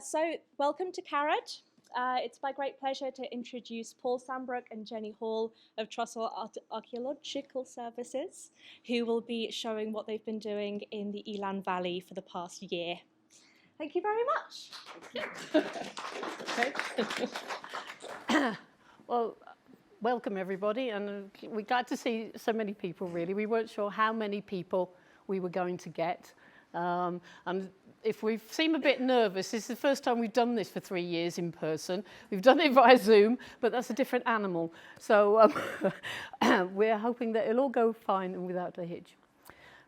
So welcome to Carad. It's my great pleasure to introduce Paul Sandbrook and Jenny Hall of Trysor Archaeological Services, who will be showing what they've been doing in the Elan Valley for the past year. Thank you very much. Well, welcome everybody, and we're glad to see so many people really. We weren't sure how many people we were going to get. And if we seem a bit nervous, this is the first time we've done this for 3 years in person. We've done it via Zoom, but that's a different animal. So we're hoping that it'll all go fine and without a hitch.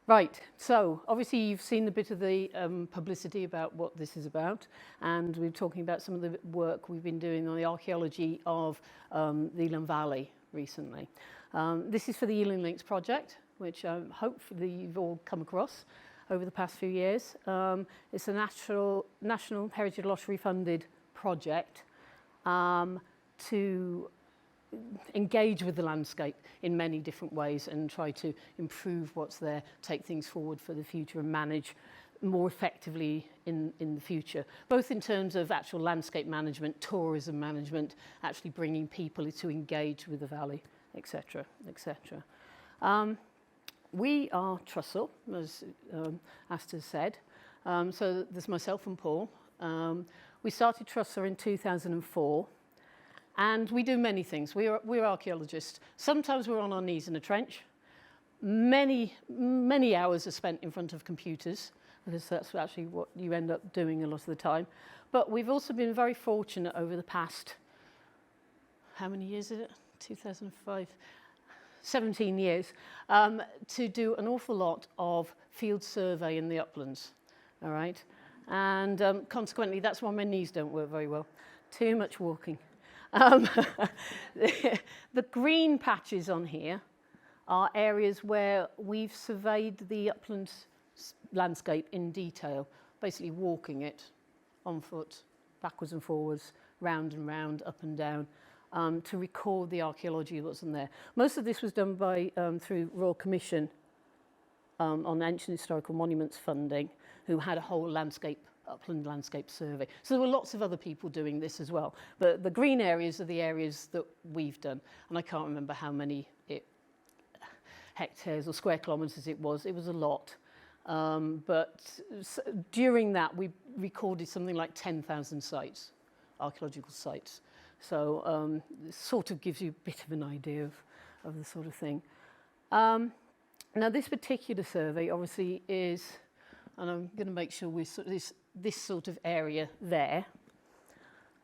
Right, so obviously you've seen a bit of the publicity about what this is about, and we're talking about some of the work we've been doing on the archaeology of the Elan Valley recently. This is for the Elan Links project, which hopefully you've all come across over the past few years. It's a National Heritage Lottery funded project to engage with the landscape in many different ways and try to improve what's there, take things forward for the future and manage more effectively in the future, both in terms of actual landscape management, tourism management, actually bringing people to engage with the valley, etc., etc. We are Trysor, as Asta said. So there's myself and Paul. We started Trysor in 2004, and we do many things. We're archaeologists. Sometimes we're on our knees in a trench. Many hours are spent in front of computers, because that's actually what you end up doing a lot of the time. But we've also been very fortunate over the past, how many years is it? 2005. 17 years, to do an awful lot of field survey in the uplands, all right? And consequently, that's why my knees don't work very well. Too much walking. The green patches on here are areas where we've surveyed the upland landscape in detail, basically walking it on foot, backwards and forwards, round and round, up and down, to record the archaeology that was in there. Most of this was done by through Royal Commission on Ancient Historical Monuments funding, who had a whole upland landscape survey. So there were lots of other people doing this as well. But the green areas are the areas that we've done. And I can't remember how many hectares or square kilometres it was. It was a lot. But during that, we recorded something like 10,000 sites, archaeological sites. So it sort of gives you a bit of an idea of the sort of thing. Now this particular survey obviously is, and I'm going to make sure we're sort of this sort of area there,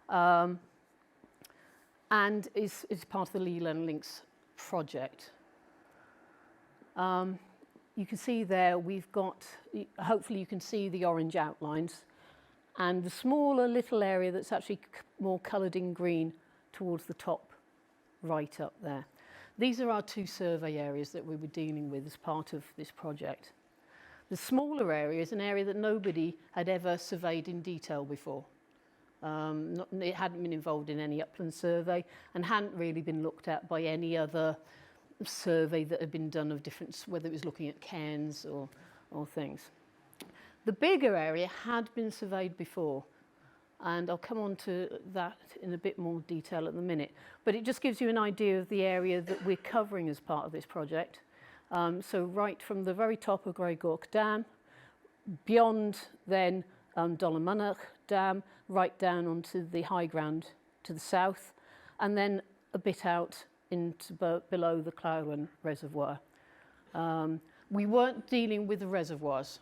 and is part of the Elan Links project. You can see there we've got, hopefully you can see the orange outlines, and the smaller little area that's actually more coloured in green towards the top right up there. These are our 2 survey areas that we were dealing with as part of this project. The smaller area is an area that nobody had ever surveyed in detail before. It hadn't been involved in any upland survey and hadn't really been looked at by any other survey that had been done of different, whether it was looking at cairns or things. The bigger area had been surveyed before, and I'll come on to that in a bit more detail at the minute. But it just gives you an idea of the area that we're covering as part of this project. So right from the very top of Grey Gork Dam, beyond then Dollarmunnock Dam, right down onto the high ground to the south, and then a bit out into below the Clowlan Reservoir. We weren't dealing with the reservoirs.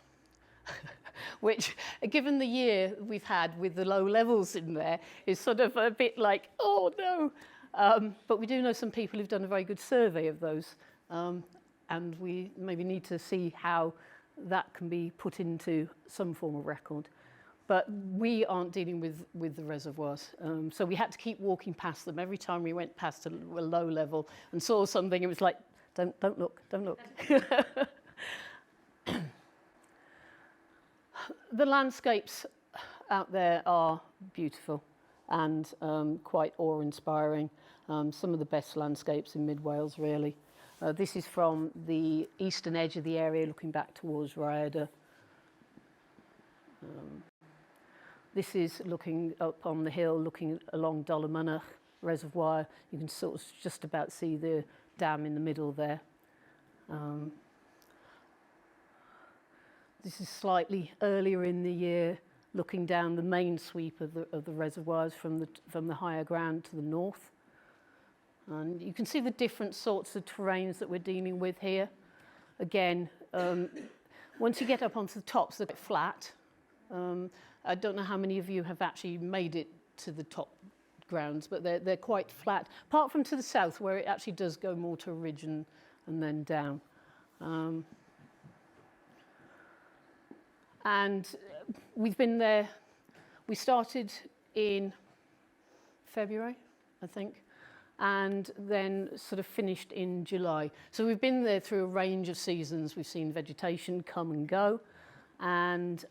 Which, given the year we've had with the low levels in there, is sort of a bit like, oh no. But we do know some people who've done a very good survey of those, and we maybe need to see how that can be put into some form of record. But we aren't dealing with the reservoirs, so we had to keep walking past them. Every time we went past a low level and saw something, it was like, don't look, don't look. The landscapes out there are beautiful and quite awe-inspiring. Some of the best landscapes in mid-Wales, really. This is from the eastern edge of the area, looking back towards Rhyadr. This is looking up on the hill, looking along Dolomynach Reservoir. You can sort of just about see the dam in the middle there. This is slightly earlier in the year, looking down the main sweep of the reservoirs from the higher ground to the north. And you can see the different sorts of terrains that we're dealing with here. Again, once you get up onto the tops, they're a bit flat. I don't know how many of you have actually made it to the top grounds, but they're quite flat, apart from to the south, where it actually does go more to a ridge and then down. And we've been there, we started in February, I think, and then sort of finished in July. So we've been there through a range of seasons. We've seen vegetation come and go, and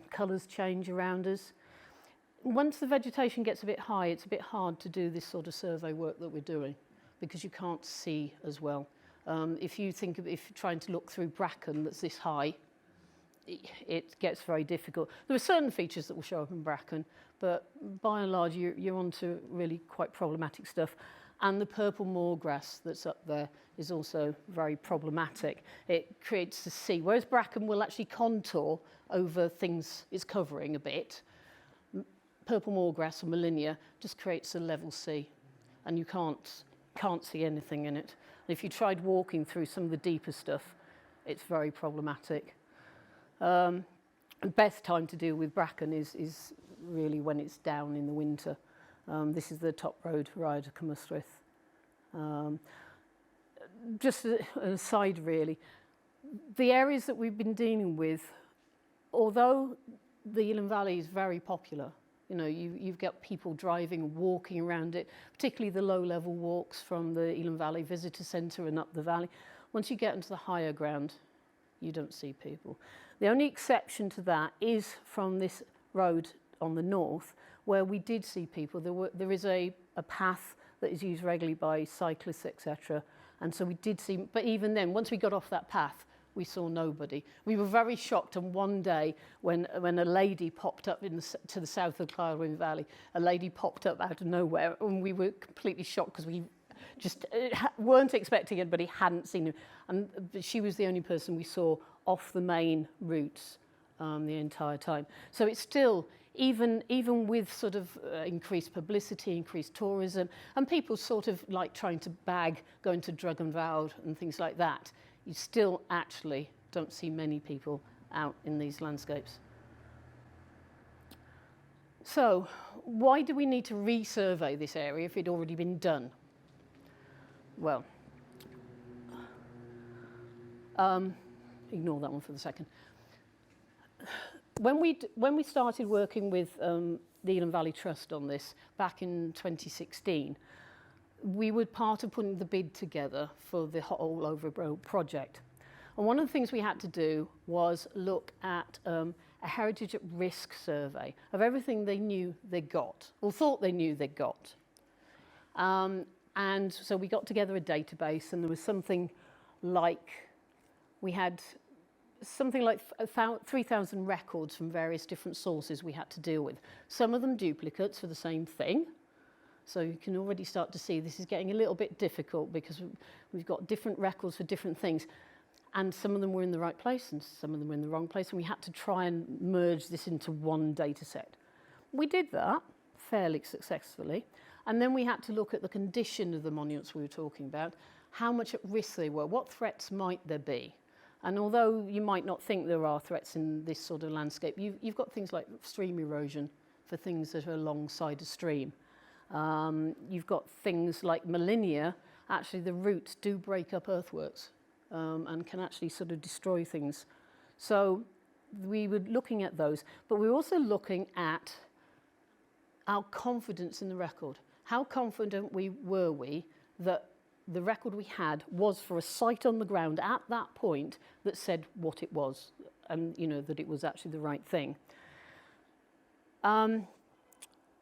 colours change around us. Once the vegetation gets a bit high, it's a bit hard to do this sort of survey work that we're doing, because you can't see as well. If you're trying to look through bracken that's this high, it gets very difficult. There are certain features that will show up in bracken, but by and large you're onto really quite problematic stuff. And the purple moorgrass that's up there is also very problematic. It creates the sea, whereas bracken will actually contour over things it's covering a bit. Purple moorgrass or Molinia just creates a level sea, and you can't see anything in it. And if you tried walking through some of the deeper stuff, it's very problematic. The best time to deal with bracken is really when it's down in the winter. This is the top road, Ride to Cymysreth. Just an aside really, the areas that we've been dealing with, although the Elan Valley is very popular, you know, you've got people driving and walking around it, particularly the low-level walks from the Elan Valley Visitor Centre and up the valley. Once you get into the higher ground, you don't see people. The only exception to that is from this road on the north, where we did see people. There is a path that is used regularly by cyclists, etc. And so we did see, but even then, once we got off that path, we saw nobody. We were very shocked on one day when a lady popped up to the south of the Nghwm Valley. A lady popped up out of nowhere, and we were completely shocked because we just weren't expecting anybody, hadn't seen him. And she was the only person we saw off the main routes the entire time. So it's still, even with sort of increased publicity, increased tourism, and people sort of like trying to bag going to Darganfod and things like that, you still actually don't see many people out in these landscapes. So why do we need to resurvey this area if it'd already been done? Well, ignore that one for the second. When we started working with the Elan Valley Trust on this back in 2016, we were part of putting the bid together for the All Over project. And one of the things we had to do was look at a heritage at risk survey of everything they knew they got, or thought they knew they got. And so we got together a database, and there was something like, we had something like 3,000 records from various different sources we had to deal with. Some of them duplicates for the same thing. So you can already start to see this is getting a little bit difficult because we've got different records for different things. And some of them were in the right place and some of them were in the wrong place. And we had to try and merge this into one data set. We did that fairly successfully. And then we had to look at the condition of the monuments we were talking about, how much at risk they were, what threats might there be. And although you might not think there are threats in this sort of landscape, you've got things like stream erosion for things that are alongside a stream. You've got things like Molinia, actually the roots do break up earthworks and can actually sort of destroy things. So we were looking at those, but we were also looking at our confidence in the record. How confident were we that the record we had was for a site on the ground at that point that said what it was, and you know that it was actually the right thing.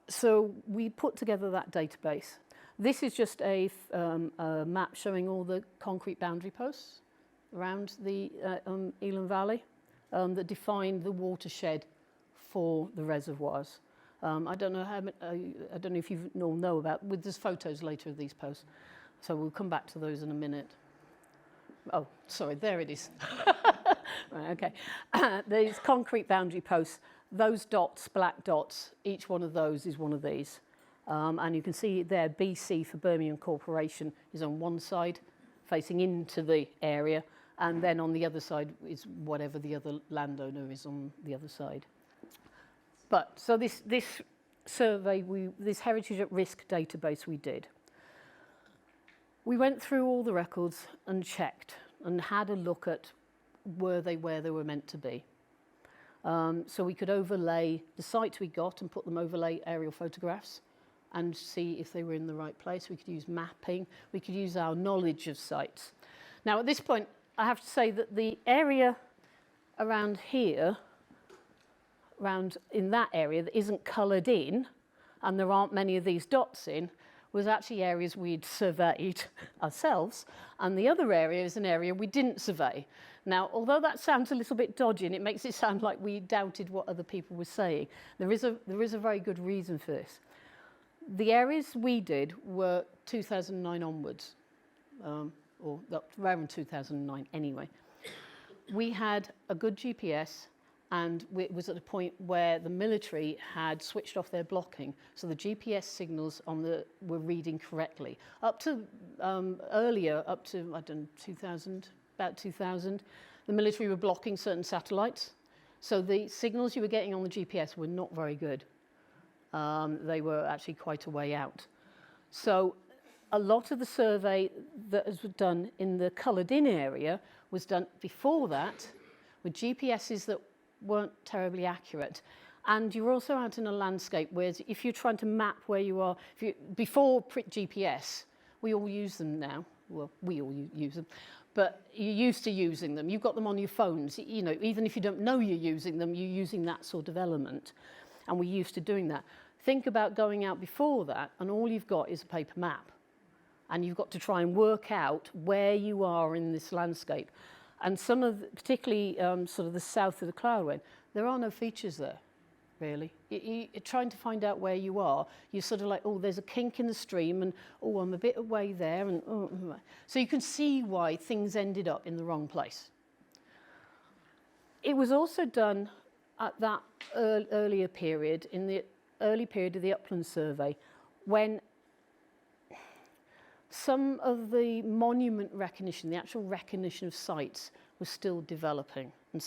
So we put together that database. This is just a map showing all the concrete boundary posts around the Elan Valley that define the watershed for the reservoirs. I don't know I don't know if you all know about. There's photos later of these posts, so we'll come back to those in a minute. Oh, sorry, there it is. Right, okay. These concrete boundary posts. Those dots, black dots, each one of those is one of these. And you can see there, BC for Birmingham Corporation is on one side, facing into the area, and then on the other side is whatever the other landowner is on the other side. But so this survey, this heritage at risk database we did, we went through all the records and checked and had a look at were they where they were meant to be. So we could overlay the sites we got and put them overlay aerial photographs and see if they were in the right place. We could use mapping. We could use our knowledge of sites. Now, at this point, I have to say that the area around here, around in that area that isn't coloured in, and there aren't many of these dots in, was actually areas we'd surveyed ourselves, and the other area is an area we didn't survey. Now, although that sounds a little bit dodgy, and it makes it sound like we doubted what other people were saying, there is a very good reason for this. The areas we did were 2009 onwards, or around 2009 anyway. We had a good GPS, and it was at a point where the military had switched off their blocking, so the GPS signals were reading correctly. Up to earlier, up to I don't know, 2000, about 2000, the military were blocking certain satellites, so the signals you were getting on the GPS were not very good. They were actually quite a way out. So a lot of the survey that was done in the coloured-in area was done before that with GPSs that weren't terribly accurate. And you're also out in a landscape where if you're trying to map where you are, before GPS, we all use them now. Well, we all use them, but you're used to using them. You've got them on your phones. You know, even if you don't know you're using them, you're using that sort of element. And we're used to doing that. Think about going out before that, and all you've got is a paper map. And you've got to try and work out where you are in this landscape. And some of, particularly sort of the south of the Cloudwen, there are no features there, really. You're trying to find out where you are. You're sort of like, oh, there's a kink in the stream, and oh, I'm a bit away there. And oh. So you can see why things ended up in the wrong place. It was also done at that earlier period, in the early period of the Upland Survey, when some of the monument recognition, the actual recognition of sites, was still developing, and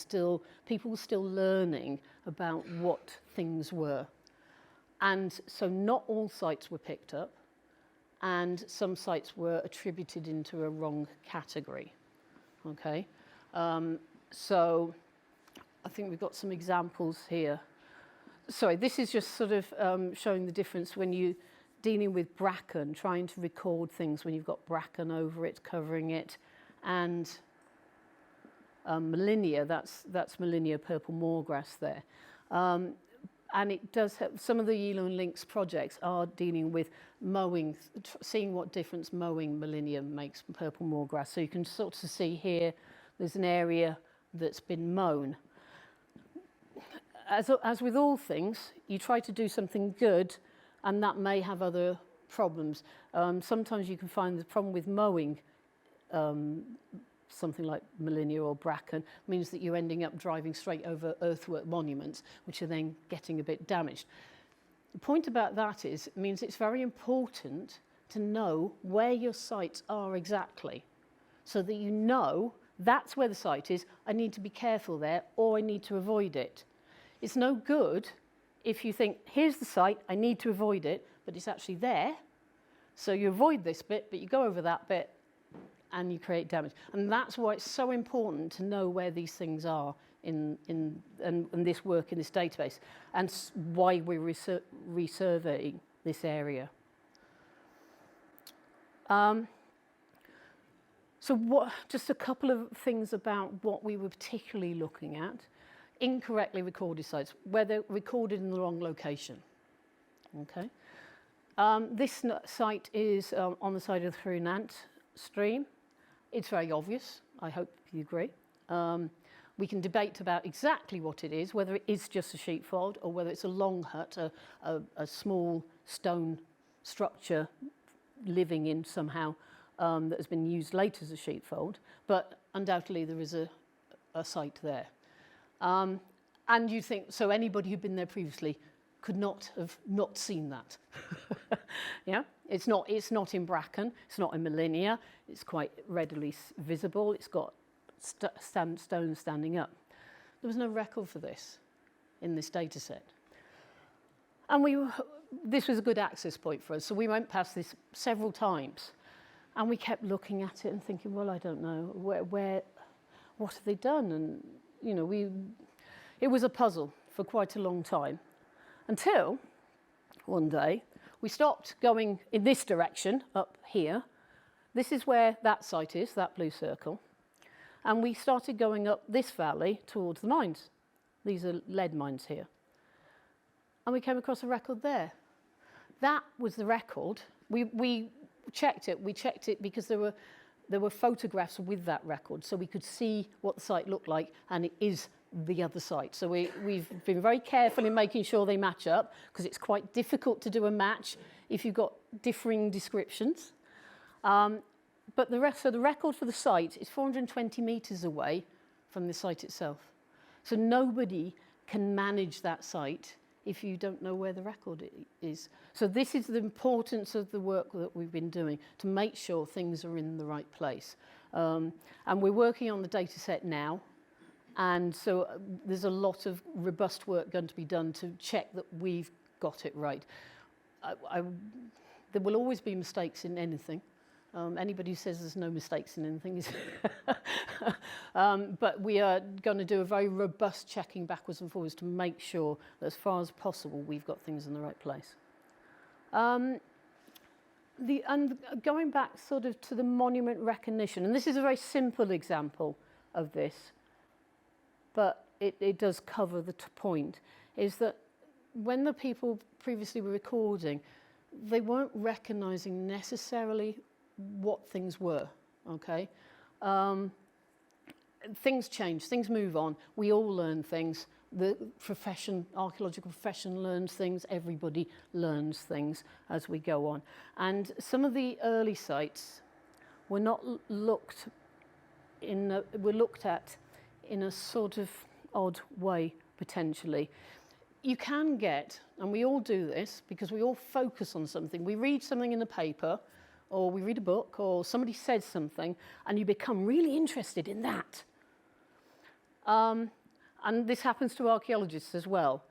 people were still learning about what things were. And so not all sites were picked up, and some sites were attributed into a wrong category. Okay, so I think we've got some examples here. Sorry, this is just sort of showing the difference when you dealing with bracken, trying to record things when you've got bracken over it, covering it, and Molinia, that's Molinia purple moorgrass there. And it does have, some of the Elan Links projects are dealing with mowing, seeing what difference mowing Molinia makes from purple moorgrass. So you can sort of see here, there's an area that's been mown. As with all things, you try to do something good, and that may have other problems. Sometimes you can find the problem with mowing something like Molinia or bracken means that you're ending up driving straight over earthwork monuments, which are then getting a bit damaged. The point about that is, it means it's very important to know where your sites are exactly, so that you know that's where the site is, I need to be careful there, or I need to avoid it. It's no good if you think, here's the site, I need to avoid it, but it's actually there. So you avoid this bit, but you go over that bit, and you create damage. And that's why it's so important to know where these things are in this work in this database, and why we're resurveying this area. Just a couple of things about what we were particularly looking at. Incorrectly recorded sites, where they're recorded in the wrong location. Okay. This site is on the side of the Hrwnant stream. It's very obvious. I hope you agree. We can debate about exactly what it is, whether it is just a sheepfold or whether it's a long hut, a small stone structure living in somehow that has been used later as a sheepfold, but undoubtedly there is a site there. And you think, so anybody who'd been there previously could not have not seen that. Yeah, it's not in bracken, it's not in millennia, it's quite readily visible, it's got stones standing up. There was no record for this in this data set. And this was a good access point for us, so we went past this several times, and we kept looking at it and thinking, well, I don't know, what have they done? And, you know, it was a puzzle for quite a long time, until one day we stopped going in this direction, up here. This is where that site is, that blue circle. And we started going up this valley towards the mines. These are lead mines here. And we came across a record there. That was the record. We checked it. We checked it because there were photographs with that record, so we could see what the site looked like, and it is the other site. So we've been very careful in making sure they match up, because it's quite difficult to do a match if you've got differing descriptions. But the record for the site is 420 metres away from the site itself. So nobody can manage that site if you don't know where the record is. So this is the importance of the work that we've been doing, to make sure things are in the right place. And we're working on the data set now. And so there's a lot of robust work going to be done to check that we've got it right. There will always be mistakes in anything. Anybody who says there's no mistakes in anything is... but we are going to do a very robust checking backwards and forwards to make sure that as far as possible we've got things in the right place. And going back sort of to the monument recognition, and this is a very simple example of this, but it does cover the point, is that when the people previously were recording, they weren't recognising necessarily what things were, okay? Things change, things move on, we all learn things, the profession, archaeological profession learns things, everybody learns things as we go on. And some of the early sites were not looked at in a sort of odd way, potentially. You can get, and we all do this, because we all focus on something. We read something in the paper, or we read a book, or somebody says something, and you become really interested in that. And this happens to archaeologists as well.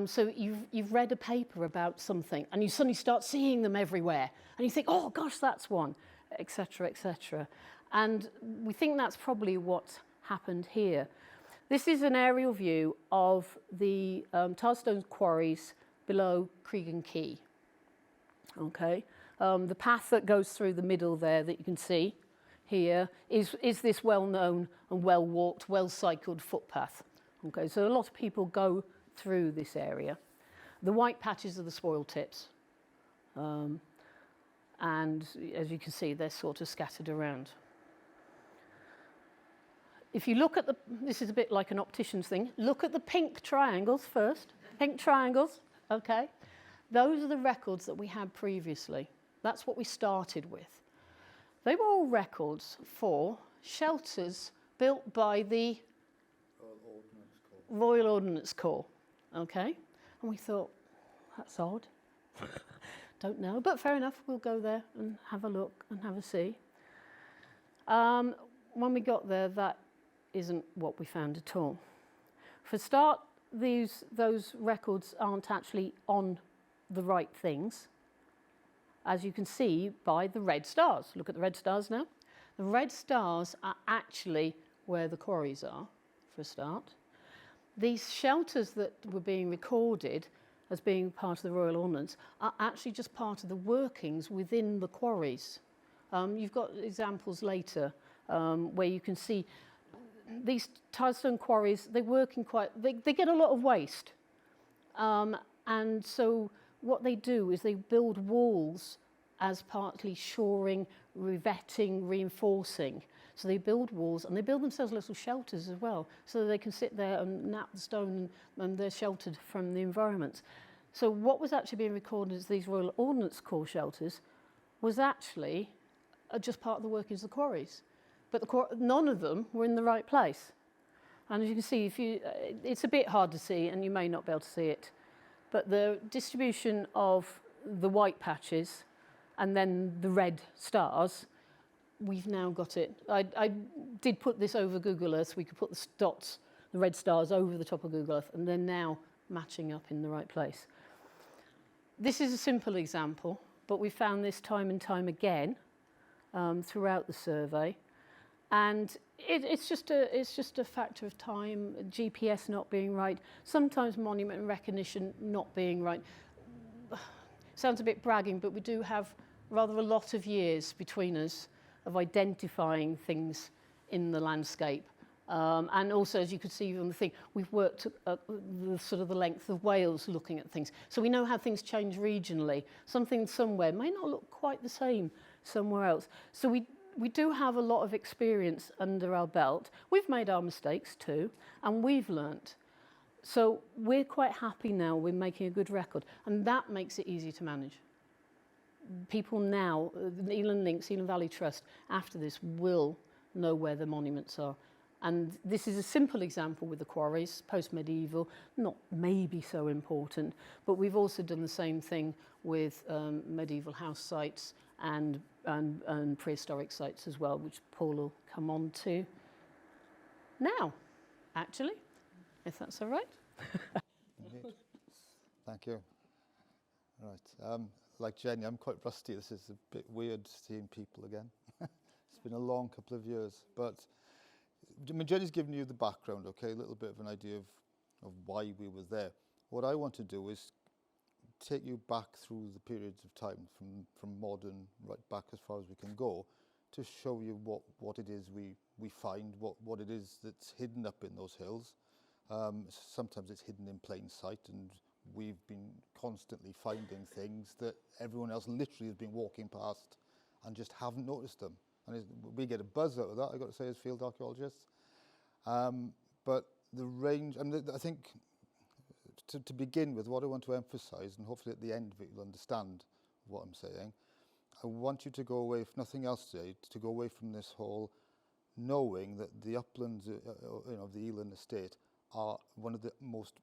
So you've read a paper about something, and you suddenly start seeing them everywhere, and you think, oh gosh, that's one, etc., etc. And we think that's probably what happened here. This is an aerial view of the Tarstone quarries below Cregan Quay. Okay, the path that goes through the middle there that you can see here is this well-known and well-walked, well-cycled footpath. Okay, so a lot of people go through this area. The white patches are the spoil tips, and as you can see, they're sort of scattered around. If you look at this is a bit like an optician's thing, look at the pink triangles first. Pink triangles, okay? Those are the records that we had previously. That's what we started with. They were all records for shelters built by the Royal Ordnance Corps, okay? And we thought, that's odd. Don't know, but fair enough, we'll go there and have a look and have a see. When we got there, that isn't what we found at all. For a start, those records aren't actually on the right things, as you can see by the red stars. Look at the red stars now. The red stars are actually where the quarries are, for a start. These shelters that were being recorded as being part of the Royal Ordnance are actually just part of the workings within the quarries. You've got examples later where you can see these Tarstone quarries, they get a lot of waste. And so what they do is they build walls as partly shoring, revetting, reinforcing. So they build walls and they build themselves little shelters as well, so they can sit there and nap the stone and they're sheltered from the environment. So what was actually being recorded as these Royal Ordnance Corps shelters was actually just part of the workings of the quarries. But none of them were in the right place. And as you can see, it's a bit hard to see and you may not be able to see it, but the distribution of the white patches and then the red stars, we've now got it. I did put this over Google Earth, so we could put the dots, the red stars, over the top of Google Earth, and they're now matching up in the right place. This is a simple example, but we found this time and time again throughout the survey. And it's just a factor of time, GPS not being right, sometimes monument recognition not being right. Sounds a bit bragging, but we do have rather a lot of years between us of identifying things in the landscape. And also, as you could see on the thing, we've worked the length of Wales looking at things. So we know how things change regionally. Something somewhere may not look quite the same somewhere else. So we do have a lot of experience under our belt. We've made our mistakes too, and we've learnt. So we're quite happy now, we're making a good record, and that makes it easy to manage. People now, the Elan Links, Elan Valley Trust, after this will know where the monuments are. And this is a simple example with the quarries, post-medieval, not maybe so important, but we've also done the same thing with medieval house sites and prehistoric sites as well, which Paul will come on to now, actually, if that's all right. Thank you. Right, like Jenny, I'm quite rusty. This is a bit weird seeing people again. It's been a long couple of years, but I mean, Jenny's given you the background, okay, a little bit of an idea of why we were there. What I want to do is take you back through the periods of time, from modern right back as far as we can go, to show you what it is we find, what it is that's hidden up in those hills. Sometimes it's hidden in plain sight, and we've been constantly finding things that everyone else literally has been walking past and just haven't noticed them. And we get a buzz out of that, I've got to say, as field archaeologists. But the range, and I think to begin with, what I want to emphasise, and hopefully at the end of it you'll understand what I'm saying, I want you to go away, if nothing else today, to go away from this whole knowing that the uplands of the Elan estate are one of the most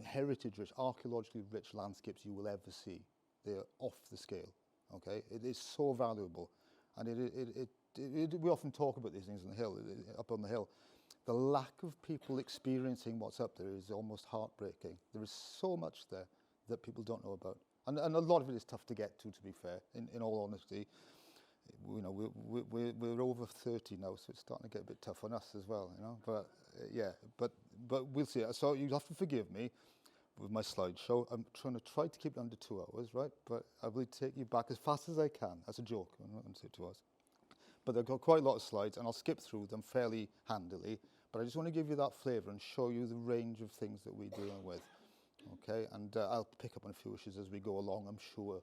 heritage-rich, archaeologically rich landscapes you will ever see. They're off the scale, okay? It is so valuable. And we often talk about these things on the hill, up on the hill. The lack of people experiencing what's up there is almost heartbreaking. There is so much there that people don't know about. And a lot of it is tough to get to be fair, in all honesty. You know, we're over 30 now, so it's starting to get a bit tough on us as well, you know. But yeah, but we'll see. So you'll have to forgive me with my slideshow. I'm trying to keep it under 2 hours, right? But I will take you back as fast as I can. That's a joke. I'm not going to say 2 hours. But I've got quite a lot of slides, and I'll skip through them fairly handily. But I just want to give you that flavour and show you the range of things that we're dealing with. Okay, and I'll pick up on a few issues as we go along, I'm sure.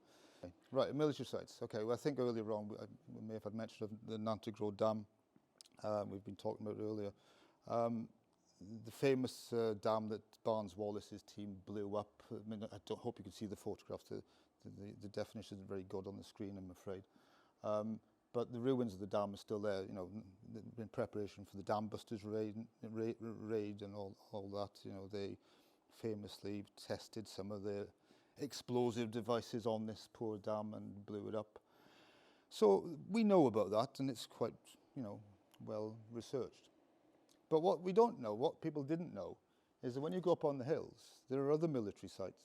Right, military sites. Okay, well, I think earlier on we may have had mention of the Nantygro Dam. We've been talking about it earlier. The famous dam that Barnes Wallace's team blew up. I mean, I hope you can see the photographs. The definition isn't very good on the screen, I'm afraid. But the ruins of the dam are still there, you know, in preparation for the dam busters raid and all that. You know, they famously tested some of the explosive devices on this poor dam and blew it up. So we know about that, and it's quite, you know, well researched. But what we don't know, what people didn't know, is that when you go up on the hills, there are other military sites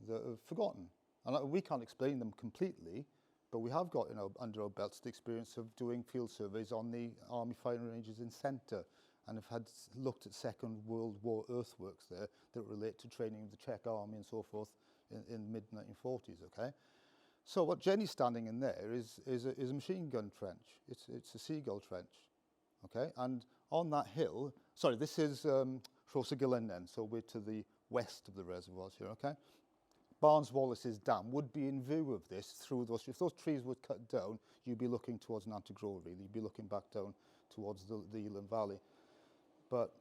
that are forgotten. And we can't explain them completely, but we have got, you know, under our belts the experience of doing field surveys on the army firing ranges in Centre, and have looked at Second World War earthworks there that relate to training of the Czech army and so forth in the mid-1940s, okay? So what Jenny's standing in there is a machine gun trench. It's a seagull trench, okay? And on that hill, sorry, this is Rhosagillen, so we're to the west of the reservoirs here, okay? Barnes Wallace's dam would be in view of this through those. If those trees were cut down, you'd be looking towards Nantygro, really. You'd be looking back down towards the Elan Valley. But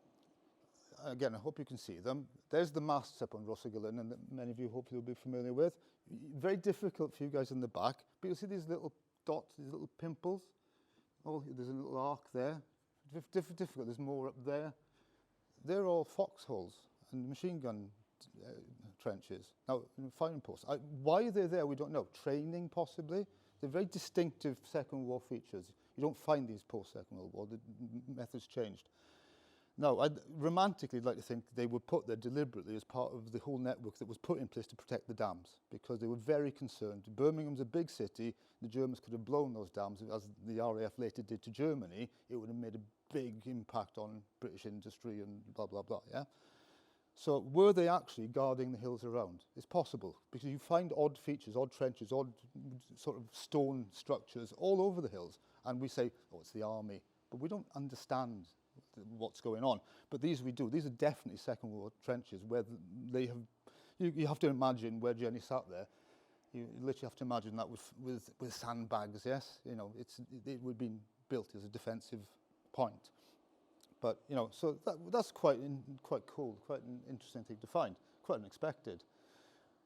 again, I hope you can see them. There's the masts up on Rosagilyn, and that many of you hopefully will be familiar with. Very difficult for you guys in the back, but you'll see these little dots, these little pimples. Oh, there's a little arc there. Difficult, there's more up there. They're all foxholes and machine gun trenches. Now, firing posts. Why they're there, we don't know. Training, possibly. They're very distinctive Second World War features. You don't find these post-Second World War. The methods changed. Now, romantically, I'd like to think they were put there deliberately as part of the whole network that was put in place to protect the dams, because they were very concerned. Birmingham's a big city. The Germans could have blown those dams, as the RAF later did to Germany. It would have made a big impact on British industry and blah, blah, blah, yeah? So were they actually guarding the hills around? It's possible, because you find odd features, odd trenches, odd sort of stone structures all over the hills. And we say, oh, it's the army. But we don't understand what's going on. But these we do. These are definitely Second World War trenches where they have, you have to imagine where Jenny sat there. You literally have to imagine that with sandbags, yes? You know, it would have been built as a defensive point. But, you know, so that's quite cool, quite an interesting thing to find, quite unexpected.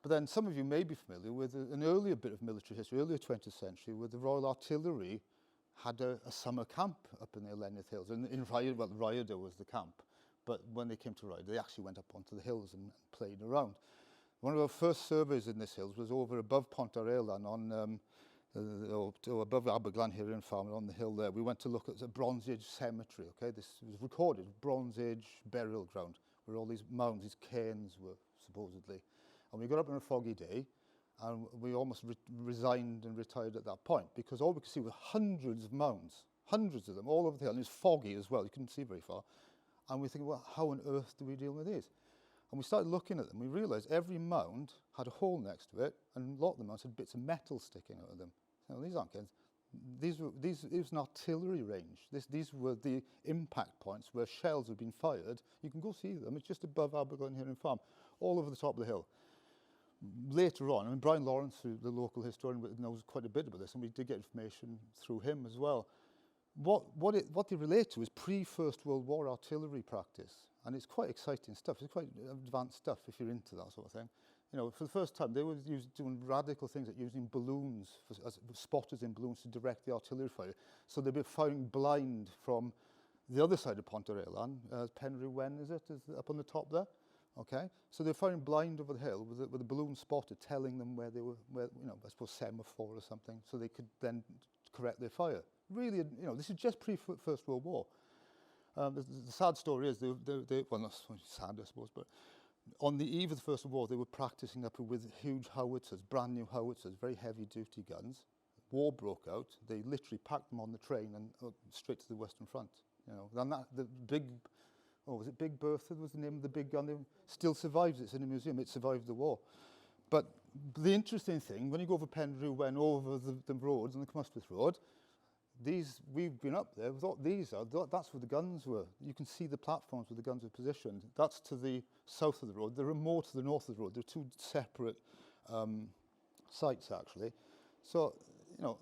But then some of you may be familiar with an earlier bit of military history, earlier 20th century, where the Royal Artillery had a summer camp up in the Eleniaeth Hills. And in Rhyad, well, Rhyad was the camp. But when they came to Rhyad, they actually went up onto the hills and played around. One of our first surveys in this hills was over above Pont Elan on above Aberglan here in Farm, on the hill there. We went to look at the Bronze Age cemetery, okay? This was recorded, Bronze Age burial ground, where all these mounds, these cairns were supposedly. And we got up on a foggy day, and we almost resigned and retired at that point, because all we could see were hundreds of mounds, hundreds of them, all over the hill, and it was foggy as well, you couldn't see very far. And we think, well, how on earth do we deal with these? And we started looking at them, we realised every mound had a hole next to it, and a lot of the mounds had bits of metal sticking out of them. So these aren't kids. It was an artillery range. These were the impact points where shells had been fired. You can go see them. It's just above Aberglan here in Farm, all over the top of the hill. Later on, I mean, Brian Lawrence, the local historian, knows quite a bit about this, and we did get information through him as well. What they relate to is pre-First World War artillery practice, and it's quite exciting stuff. It's quite advanced stuff if you're into that sort of thing. You know, for the first time, they were doing radical things like using balloons, as spotters in balloons to direct the artillery fire. So they'd be firing blind from the other side of Pont Elan, Penrhyw Wen, is up on the top there? Okay, so they're firing blind over the hill with a balloon spotter telling them where they were, you know, I suppose semaphore or something, so they could then correct their fire. Really, you know, this is just pre-First World War. The sad story is, well, not sad, I suppose, but on the eve of the First World War, they were practicing up with huge howitzers, brand new howitzers, very heavy-duty guns. War broke out. They literally packed them on the train and straight to the Western Front. You know, and the big, was it Big Bertha was the name of the big gun? It still survives. It's in a museum. It survived the war. But the interesting thing, when you go over Penrhyw Wen, over the roads, and the Cymysforth Road, we've been up there, we thought that's where the guns were. You can see the platforms where the guns were positioned. That's to the south of the road. There are more to the north of the road. They're two separate sites, actually. So, you know,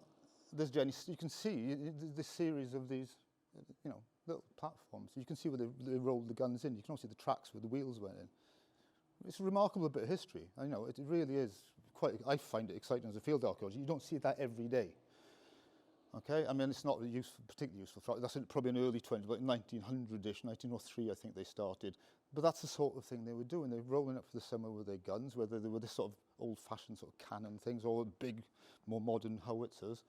there's Jenny, you can see this series of these, you know, little platforms. You can see where they rolled the guns in. You can also see the tracks where the wheels went in. It's a remarkable bit of history. I know, it really is quite, I find it exciting as a field archaeologist. You don't see that every day. Okay, I mean, it's not particularly useful. That's probably an early 20s, like 1900-ish, 1903, I think they started. But that's the sort of thing they were doing. They were rolling up for the summer with their guns, whether they were this sort of old-fashioned sort of cannon things or big, more modern howitzers.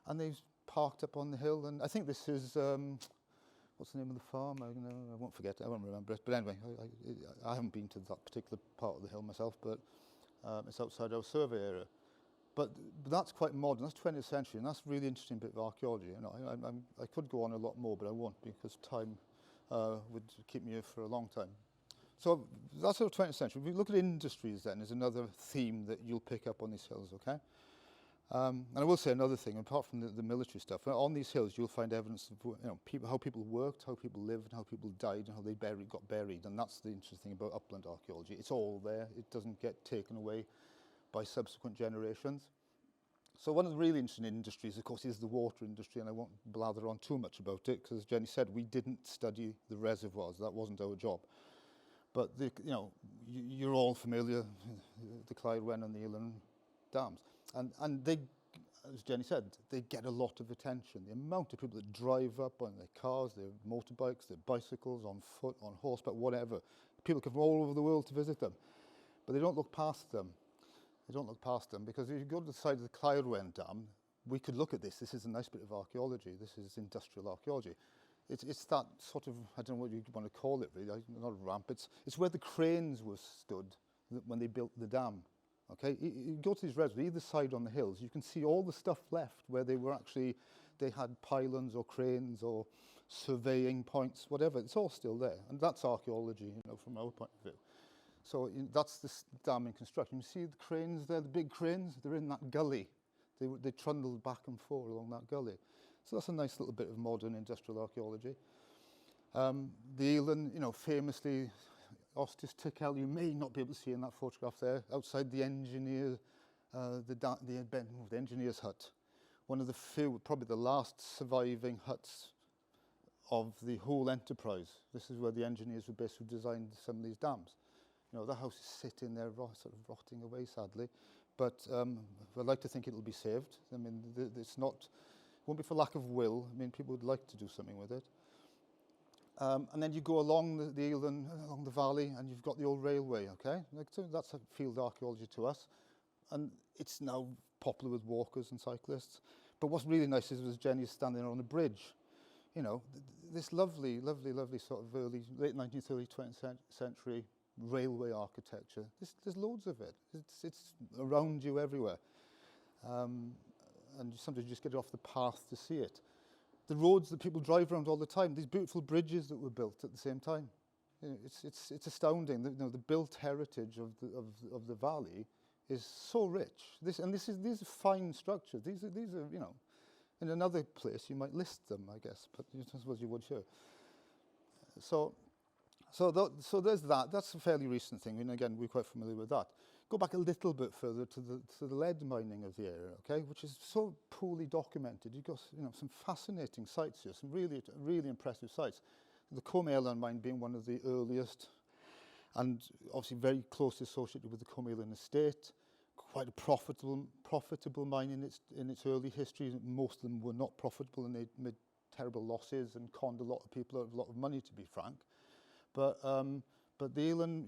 And they parked up on the hill. And I think this is, what's the name of the farm? I won't forget it, I won't remember it. But anyway, I haven't been to that particular part of the hill myself, but it's outside our survey area. But that's quite modern, that's 20th century, and that's a really interesting bit of archaeology. You know, I could go on a lot more, but I won't, because time would keep me here for a long time. So that's our 20th century. If we look at industries then, is another theme that you'll pick up on these hills, okay? And I will say another thing, apart from the military stuff, on these hills you'll find evidence of, you know, how people worked, how people lived, how people died, and how they got buried. And that's the interesting thing about upland archaeology. It's all there. It doesn't get taken away by subsequent generations. So one of the really interesting industries, of course, is the water industry, and I won't blather on too much about it, because as Jenny said, we didn't study the reservoirs. That wasn't our job. But, you're all familiar, the Clyde Wen and the Elan dams. And they, as Jenny said, they get a lot of attention. The amount of people that drive up on their cars, their motorbikes, their bicycles, on foot, on horseback, whatever. People come from all over the world to visit them. But they don't look past them. They don't look past them, because if you go to the side of the Clyde Wen Dam, we could look at this. This is a nice bit of archaeology. This is industrial archaeology. It's that sort of, I don't know what you want to call it really, not a ramp. It's where the cranes were stood when they built the dam. Okay, you go to these reservoirs, either side on the hills, you can see all the stuff left where they were actually, they had pylons or cranes or surveying points, whatever. It's all still there, and that's archaeology, from our point of view. So that's the dam in construction. You see the cranes there, the big cranes, they're in that gully. They trundled back and forth along that gully. So that's a nice little bit of modern industrial archaeology. The Elan, famously, Ostis Tikel, you may not be able to see in that photograph there, outside the engineer, the engineer's hut. One of the few, probably the last surviving huts of the whole enterprise. This is where the engineers were based who designed some of these dams. The house is sitting there, sort of rotting away, sadly. But I'd like to think it'll be saved. I mean, it's not, it won't be for lack of will. I mean, people would like to do something with it. And then you go along the Elan, along the valley, and you've got the old railway, okay? So that's field archaeology to us. And it's now popular with walkers and cyclists. But what's really nice is Jenny's standing on a bridge. This lovely, lovely, lovely sort of late 19th, early 20th century railway architecture. There's loads of it. It's around you everywhere. And sometimes you just get off the path to see it. The roads that people drive around all the time, these beautiful bridges that were built at the same time. It's astounding. The built heritage of the valley is so rich. These are fine structures. These are in another place you might list them, I guess, but I suppose you would here. So there's that. That's a fairly recent thing. And again, we're quite familiar with that. Go back a little bit further to the lead mining of the area, okay, which is so poorly documented. You've got some fascinating sites here, some really, really impressive sites. The Nghwm Elan mine being one of the earliest, and obviously very closely associated with the Nghwm Elan estate. Quite a profitable mine in its early history. Most of them were not profitable, and they made terrible losses and conned a lot of people out of a lot of money, to be frank. But the Elan,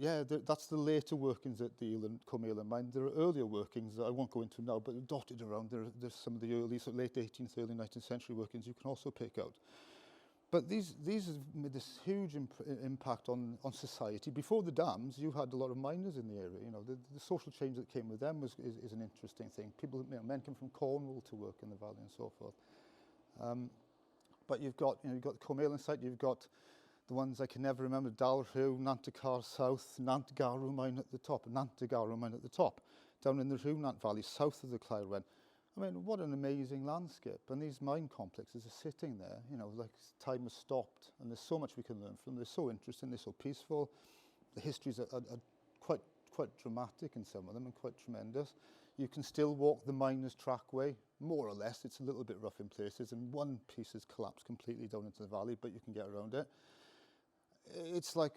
that's the later workings at the Nghwm Elan mine. There are earlier workings that I won't go into now, but dotted around. There's some of the early, late 18th, early 19th century workings you can also pick out. But these have made this huge impact on society. Before the dams, you had a lot of miners in the area. The social change that came with them is an interesting thing. People, men come from Cornwall to work in the valley and so forth. But you've got the Nghwm Elan site. You've got the ones I can never remember: Dalrhyw, Nantycar South, Nantgarw mine at the top, down in the Rhwnant Valley, south of the Clyde Wen. I mean, what an amazing landscape. And these mine complexes are sitting there, like time has stopped, and there's so much we can learn from them. They're so interesting, they're so peaceful. The histories are quite dramatic in some of them, and quite tremendous. You can still walk the miners' trackway, more or less. It's a little bit rough in places, and one piece has collapsed completely down into the valley, but you can get around it. It's like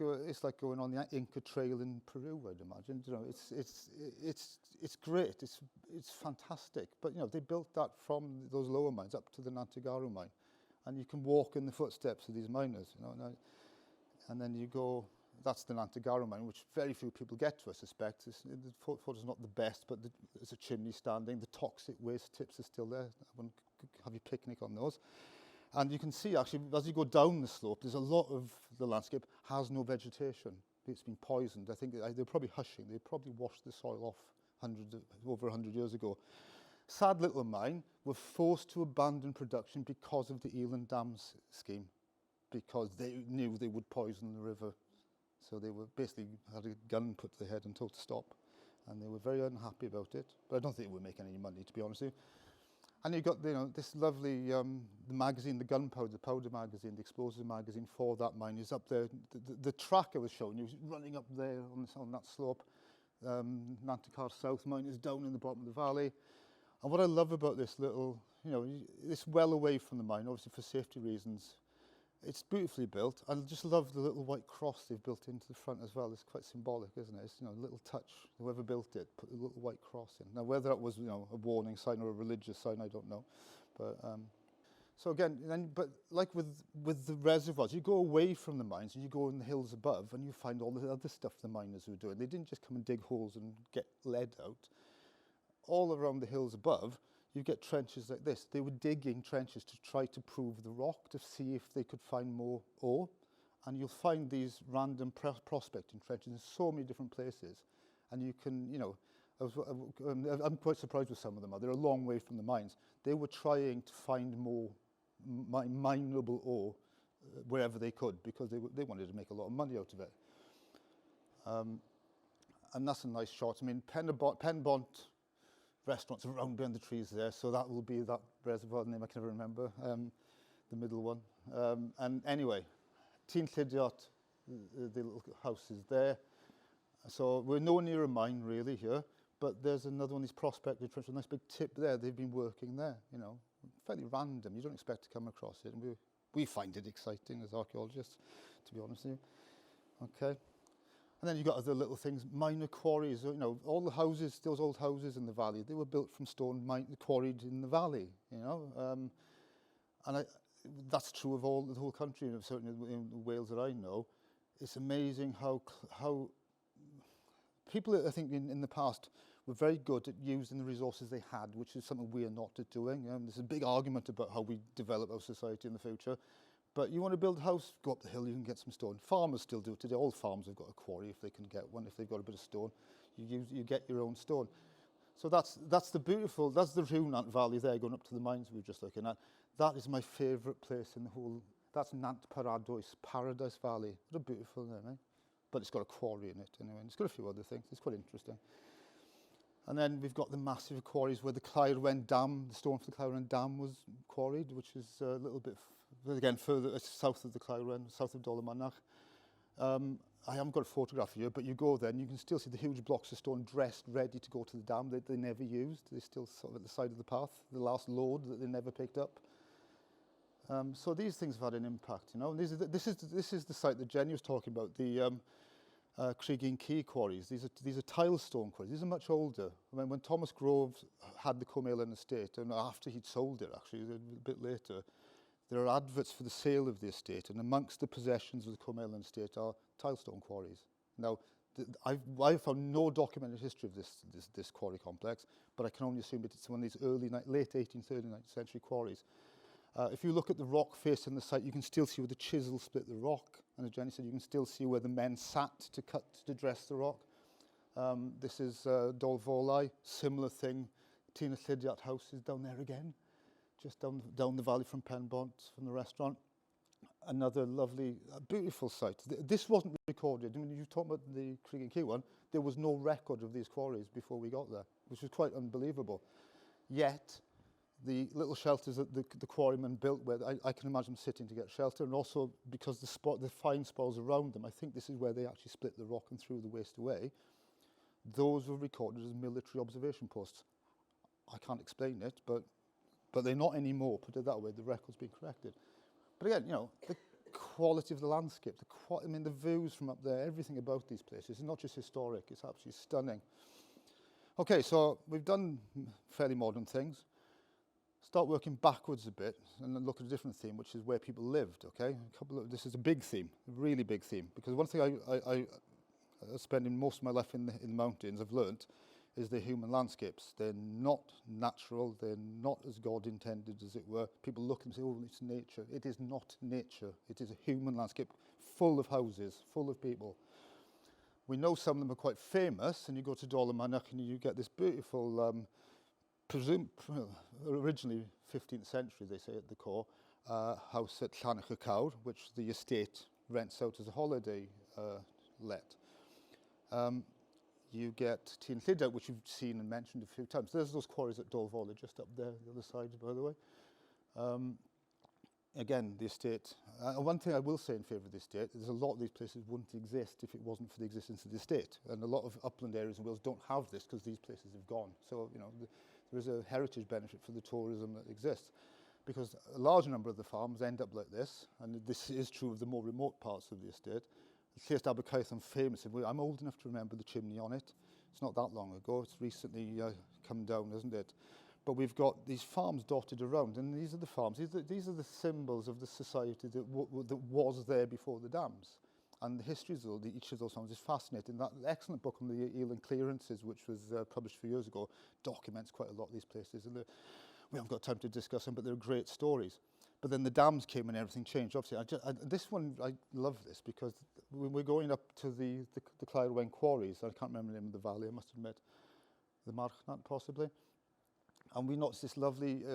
going on the Inca Trail in Peru, I'd imagine. It's great. It's fantastic. But they built that from those lower mines up to the Nantgarw mine, and you can walk in the footsteps of these miners. And then you go. That's the Nantgarw mine, which very few people get to, I suspect. The photo's not the best, but there's a chimney standing. The toxic waste tips are still there. Have your picnic on those. And you can see, actually, as you go down the slope, there's a lot of the landscape has no vegetation. It's been poisoned. I think they're probably hushing. They probably washed the soil off over 100 years ago. Sad little mine were forced to abandon production because of the Elan Dams scheme, because they knew they would poison the river. So they were basically had a gun put to their head and told to stop. And they were very unhappy about it. But I don't think it would make any money, to be honest with you. And you've got this lovely the magazine, the gunpowder, the powder magazine, the explosive magazine for that mine is up there. The track I was showing you was running up there on that slope. Nantycar South mine is down in the bottom of the valley. And what I love about this little, it's well away from the mine, obviously for safety reasons. It's beautifully built. I just love the little white cross they've built into the front as well. It's quite symbolic, isn't it? It's, a little touch. Whoever built it put a little white cross in. Now, whether that was, a warning sign or a religious sign, I don't know. But so again, but like with the reservoirs, you go away from the mines and you go in the hills above and you find all the other stuff the miners were doing. They didn't just come and dig holes and get lead out. All around the hills above, you get trenches like this. They were digging trenches to try to prove the rock, to see if they could find more ore. And you'll find these random prospecting trenches in so many different places. And you can, I'm quite surprised with some of them. They're a long way from the mines. They were trying to find more mineable ore wherever they could, because they wanted to make a lot of money out of it. And that's a nice shot. I mean, Penbont restaurants around behind the trees there, so that will be that reservoir name I can never remember, the middle one. And anyway, Treftadaeth, the little house is there. So we're nowhere near a mine really here, but there's another one, these prospecting trenches, a nice big tip there. They've been working there, fairly random. You don't expect to come across it. And we find it exciting as archaeologists, to be honest with you. Okay. And then you've got other little things, minor quarries, all the houses, those old houses in the valley, they were built from stone quarried in the valley, and that's true of the whole country, certainly in Wales that I know. It's amazing how people, I think, in the past were very good at using the resources they had, which is something we are not doing. There's a big argument about how we develop our society in the future. But you want to build a house, go up the hill, you can get some stone. Farmers still do it today. All farms have got a quarry if they can get one, if they've got a bit of stone. You get your own stone. So that's the Nghwm Valley there, going up to the mines we were just looking at. That is my favourite place in the whole, that's Nant Paradoes, Paradise Valley. What a beautiful name, eh? But it's got a quarry in it anyway. And it's got a few other things. It's quite interesting. And then we've got the massive quarries where the Clywren Dam, the stone for the Clywren Dam was quarried, which is a little bit, again, further south of the Clywren, south of Dolomannach. I haven't got a photograph here, but you go there and you can still see the huge blocks of stone dressed, ready to go to the dam that they never used. They're still sort of at the side of the path, the last load that they never picked up. So these things have had an impact, This is the site that Jenny was talking about, the Cregan Key quarries. These are tile stone quarries. These are much older. I mean, when Thomas Groves had the Nghwm Elan estate, and after he'd sold it, actually, a bit later, there are adverts for the sale of the estate, and amongst the possessions of the Nghwm Elan estate are tile stone quarries. Now, I've found no documented history of this quarry complex, but I can only assume that it's one of these late 18th, early 19th century quarries. If you look at the rock face in the site, you can still see where the chisel split the rock. And as Jenny said, you can still see where the men sat to dress the rock. This is Dolvolai, similar thing. Treftadaeth house is down there again, just down the valley from Penbont, from the restaurant. Another lovely, beautiful site. This wasn't recorded. I mean, you talk about the Cregan Key one, there was no record of these quarries before we got there, which was quite unbelievable. Yet, the little shelters that the quarrymen built, where I can imagine them sitting to get shelter, and also because the fine spoils around them, I think this is where they actually split the rock and threw the waste away. Those were recorded as military observation posts. I can't explain it, but they're not anymore, put it that way. The record's been corrected. But again, the quality of the landscape, the views from up there, everything about these places is not just historic, it's absolutely stunning. Okay, so we've done fairly modern things. Start working backwards a bit and then look at a different theme, which is where people lived, okay? This is a big theme, a really big theme, because one thing I spending most of my life in the mountains, I've learnt, is the human landscapes. They're not natural, they're not as God intended, as it were. People look and say, oh, it's nature. It is not nature. It is a human landscape full of houses, full of people. We know some of them are quite famous, and you go to Dolomannach and you get this beautiful, originally 15th century, they say at the core, house at Llanach, which the estate rents out as a holiday let. You get Treftadaeth, which you've seen and mentioned a few times. There's those quarries at Dolvolai, just up there, the other side, by the way. Again, the estate. One thing I will say in favour of the estate is a lot of these places wouldn't exist if it wasn't for the existence of the estate. And a lot of upland areas in Wales don't have this because these places have gone. So, there is a heritage benefit for the tourism that exists, because a large number of the farms end up like this, and this is true of the more remote parts of the estate. Llyst Abercaeth, I'm famous. I'm old enough to remember the chimney on it. It's not that long ago. It's recently come down, isn't it? But we've got these farms dotted around, and these are the farms. These are the symbols of the society that was there before the dams. And the histories of each of those farms is fascinating. That excellent book on the Elan clearances, which was published a few years ago, documents quite a lot of these places. And we haven't got time to discuss them, but they're great stories. But then the dams came and everything changed. Obviously, this one, I love this, because when we're going up to the Caerwen quarries, I can't remember the name of the valley, I must admit, the Marchnad possibly. And we noticed this lovely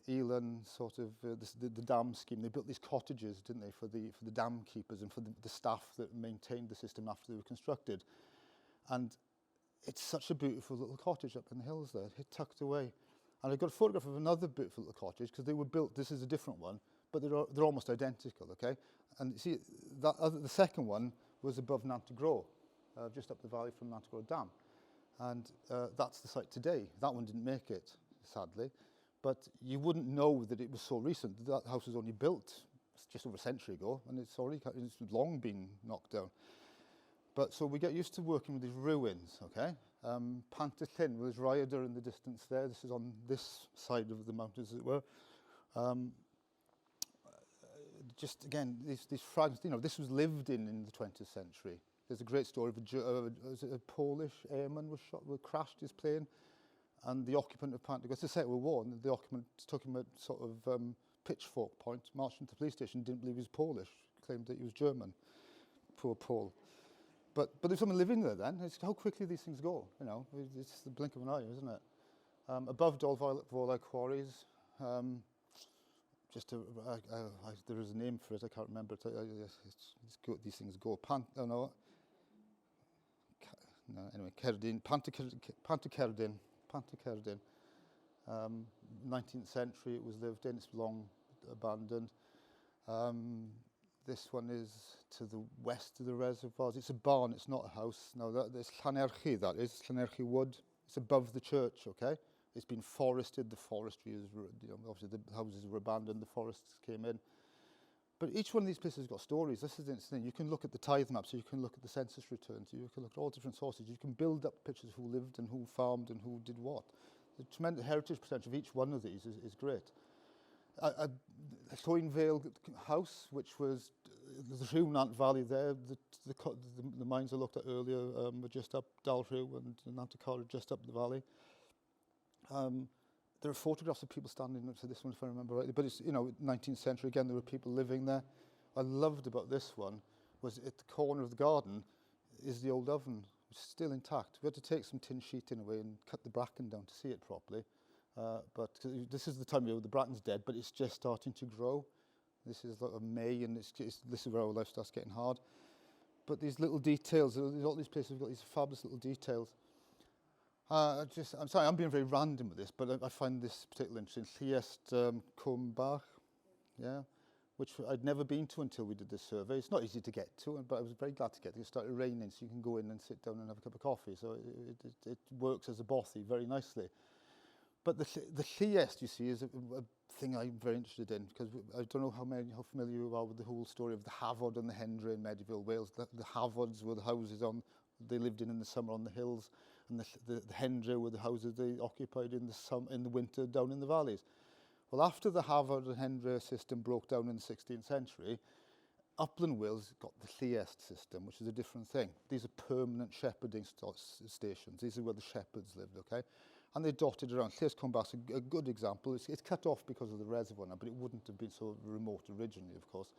Elan sort of, the dam scheme. They built these cottages, didn't they, for the dam keepers and for the staff that maintained the system after they were constructed. And it's such a beautiful little cottage up in the hills there, tucked away. And I got a photograph of another beautiful little cottage, because they were built, this is a different one, but they're almost identical, okay? And you see, the second one was above Nantagro, just up the valley from Nantagro Dam. And that's the site today. That one didn't make it, sadly, but you wouldn't know that it was so recent. That house was only built just over a century ago, and it's long been knocked down. But so we get used to working with these ruins, okay? Pantyllyn was Rhyadr in the distance there. This is on this side of the mountains, as it were. Just again, these fragments, you know, this was lived in the 20th century. There's a great story of a Polish airman crashed his plane, and the occupant of Pantyllyn, it's the Second World War, and the occupant took him at sort of pitchfork point, marched into the police station, didn't believe he was Polish, claimed that he was German. Poor Paul. But there's someone living there then. It's how quickly these things go, you know. It's the blink of an eye, isn't it? Above Dolfeulau quarries, there is a name for it, I can't remember. It's good, these things go. Pantycerdyn. 19th century it was lived in, it's long abandoned. This one is to the west of the reservoirs. It's a barn, it's not a house. No, there's Llanerchi, that is, Llanerchi Wood. It's above the church, okay? It's been forested, the forestry is, you know, obviously the houses were abandoned, the forests came in. But each one of these places has got stories. This is the thing. You can look at the tithe maps, so you can look at the census returns, you can look at all different sources. You can build up pictures of who lived and who farmed and who did what. The tremendous heritage potential of each one of these is great. A Llwynvale house, which was the Elan Valley there, the mines I looked at earlier were just up Dalrhyw and Nantycarad just up the valley. There are photographs of people standing next to this one, if I remember rightly, but it's, you know, 19th century, again, there were people living there. What I loved about this one was at the corner of the garden is the old oven, which is still intact. We had to take some tin sheeting away and cut the bracken down to see it properly. But this is the time of year where the bracken's dead, but it's just starting to grow. This is like May, and this is where our life starts getting hard. But these little details, all these places have got these fabulous little details. I'm sorry, I'm being very random with this, but I find this particularly interesting. Llyst Cwmbach, yeah, which I'd never been to until we did this survey. It's not easy to get to, but I was very glad to get to. It started raining, so you can go in and sit down and have a cup of coffee. So it works as a bothy very nicely. But the Llyst, you see, is a thing I'm very interested in, because I don't know how familiar you are with the whole story of the Hafod and the Hendra in medieval Wales. The Hafods were the houses they lived in the summer on the hills, and the Hendra were the houses they occupied in the winter down in the valleys. Well, after the Hafod and Hendra system broke down in the 16th century, upland Wales got the Llyst system, which is a different thing. These are permanent shepherding stations. These are where the shepherds lived, okay? And they dotted around. Llyst Cwmbach's a good example. It's cut off because of the reservoir now, but it wouldn't have been so remote originally, of course.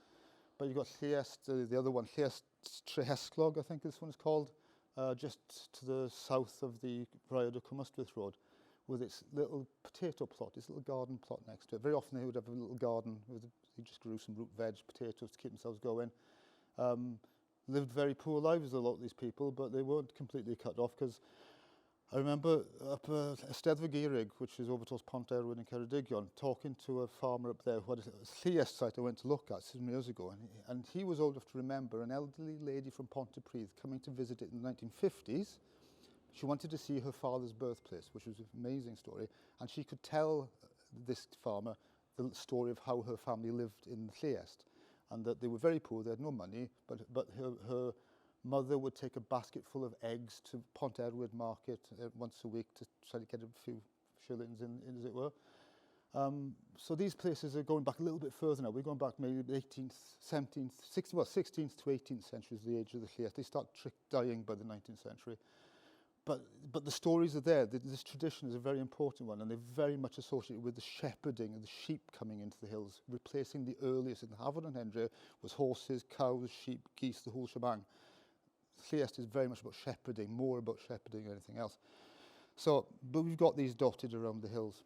But you've got Llyst, the other one, Llyst Trehesclog, I think this one is called, just to the south of the Rhyadr Cwmystwyth Road, with its little potato plot, its little garden plot next to it. Very often they would have a little garden with they just grew some root veg, potatoes to keep themselves going. Lived very poor lives, a lot of these people, but they weren't completely cut off, because I remember up Ystâd which is over towards Pont Erwin and Ceredigion, talking to a farmer up there who had a Llyst site I went to look at some years ago, and he was old enough to remember an elderly lady from Pontypridd coming to visit it in the 1950s, She wanted to see her father's birthplace, which was an amazing story, and she could tell this farmer the story of how her family lived in Llyest, and that they were very poor, they had no money, but her mother would take a basket full of eggs to Pont Erwyd market once a week to try to get a few shillings in, as it were. So these places are going back a little bit further now. We're going back maybe the 18th, 17th, 16th to 18th century is the age of the Llyest. They start dying by the 19th century. But the stories are there. This tradition is a very important one, and they're very much associated with the shepherding and the sheep coming into the hills, replacing the earliest in the Hafod and Hendra was horses, cows, sheep, geese, the whole shebang. Llyest is very much about shepherding, more about shepherding than anything else. So, but we've got these dotted around the hills.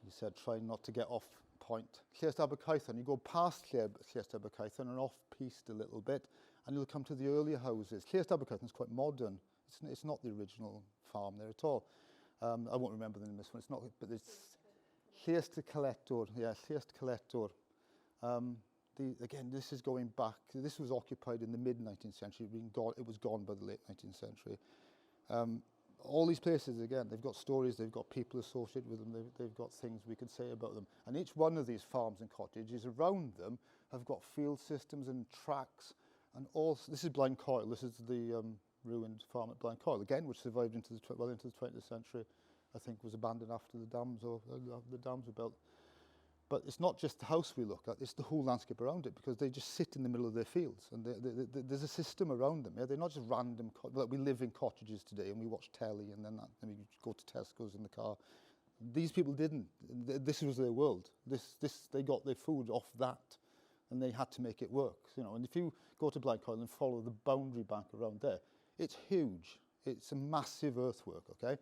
You said try not to get off point. Llyest Abercython, you go past Llyest Abercython and off-piste a little bit, and you'll come to the earlier houses. Llyest Abercython is quite modern. It's not the original farm there at all. I won't remember the name of this one. It's not, but it's Llyest Colettor. Yeah, Llyest Colettor. Again, this is going back. This was occupied in the mid-19th century. It was gone by the late 19th century. All these places, again, they've got stories. They've got people associated with them. They've got things we can say about them. And each one of these farms and cottages around them have got field systems and tracks. And all. This is Blaencoil. This is the ruined farm at Blaencoil, again, which survived into the 20th century. I think was abandoned after the dams were built. But it's not just the house we look at, it's the whole landscape around it, because they just sit in the middle of their fields, and there's a system around them. Yeah? They're not just random, like we live in cottages today and we watch telly and then we go to Tesco's in the car. These people didn't. This was their world. They got their food off that, and they had to make it work. You know, and if you go to Blaencoil and follow the boundary bank around there, it's huge. It's a massive earthwork, okay?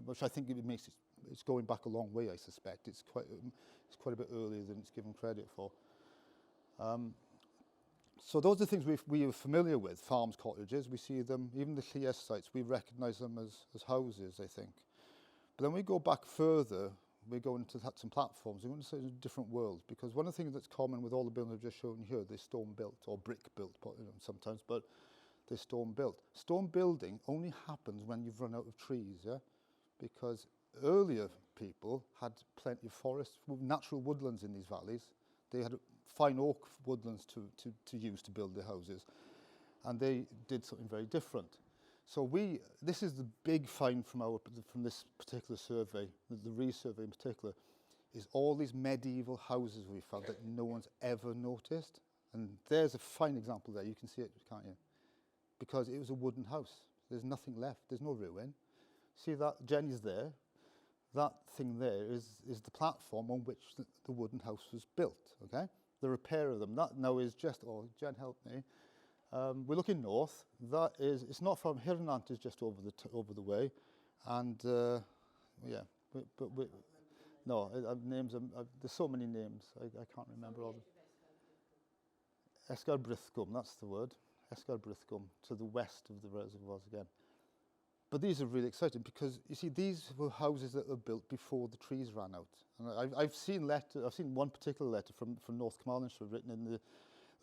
Which I think it makes it's going back a long way, I suspect. It's quite a bit earlier than it's given credit for. So those are the things we are familiar with, farms, cottages. We see them, even the Llyest sites, we recognise them as houses, I think. But then we go back further, we go into some platforms, we go into a different world, because one of the things that's common with all the buildings I've just shown here, they're stone built, or brick built sometimes, but they're stone built. Stone building only happens when you've run out of trees, yeah? Because earlier people had plenty of forests, natural woodlands in these valleys. They had fine oak woodlands to use to build their houses, and they did something very different. So this is the big find from this particular survey, the resurvey in particular, is all these medieval houses we found that no one's ever noticed. And there's a fine example there. You can see it, can't you? Because it was a wooden house. There's nothing left. There's no ruin. See that? Jenny's there. That thing there is the platform on which the wooden house was built, okay? The repair of them. That now is just, Jen helped me. We're looking north. That is, it's not from Hirnant, is just over the way. And, yeah, no, names, there's so many names. I can't remember all of them. Ystâd Brithgwm, that's the word. Ystâd Brithgwm, to the west of the reservoirs again. But these are really exciting because, you see, these were houses that were built before the trees ran out. And I've seen one particular letter from North Carmarthenshire written in the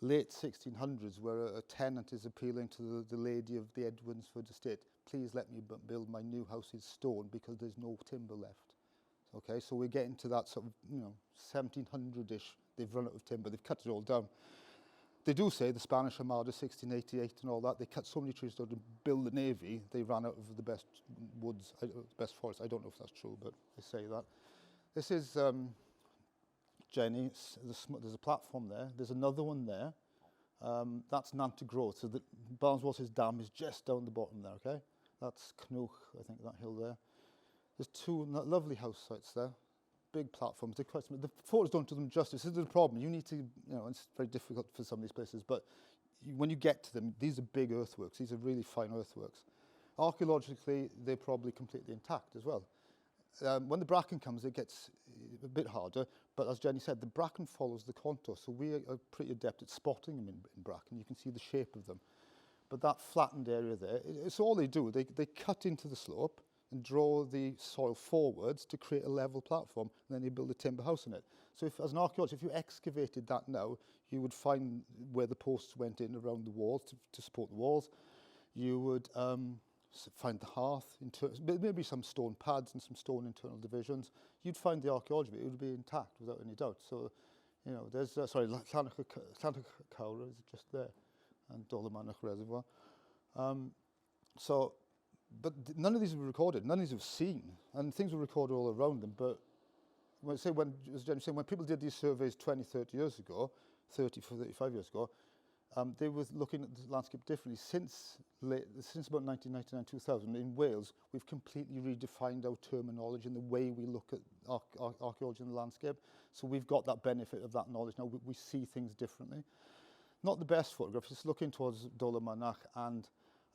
late 1600s where a tenant is appealing to the lady of the Edwinsford estate, please let me build my new house in stone because there's no timber left. Okay, so we're getting to that sort of, 1700-ish, they've run out of timber, they've cut it all down. They do say the Spanish Armada, 1688 and all that, they cut so many trees down to build the navy, they ran out of the best woods, the best forests. I don't know if that's true, but they say that. This is Jenny. There's a platform there. There's another one there. That's Nantygro. So the Barneswaters Dam is just down the bottom there, okay? That's Cnwch, I think, that hill there. There's two lovely house sites there. Big platforms. The photos don't do them justice. This is the problem. You need to, it's very difficult for some of these places, but when you get to them, these are big earthworks. These are really fine earthworks. Archaeologically, they're probably completely intact as well. When the bracken comes, it gets a bit harder, but as Jenny said, the bracken follows the contour, so we are pretty adept at spotting them in bracken. You can see the shape of them. But that flattened area there, it's all they do. They cut into the slope and draw the soil forwards to create a level platform, and then they build a timber house in it. So as an archaeologist, if you excavated that now, you would find where the posts went in around the walls to support the walls. You would find the hearth, maybe some stone pads and some stone internal divisions. You'd find the archaeology, it would be intact without any doubt. So, you know, there's, Llanach Cawr is just there, and Dolamanach Reservoir. But none of these were recorded, none of these were seen, and things were recorded all around them. But as Jenny saying, when people did these surveys 20, 30 years ago, 35 years ago, they were looking at the landscape differently. Since about 1999, 2000, in Wales, we've completely redefined our terminology and the way we look at archaeology in the landscape. So we've got that benefit of that knowledge now. We see things differently. Not the best photographs, just looking towards Dolamanach and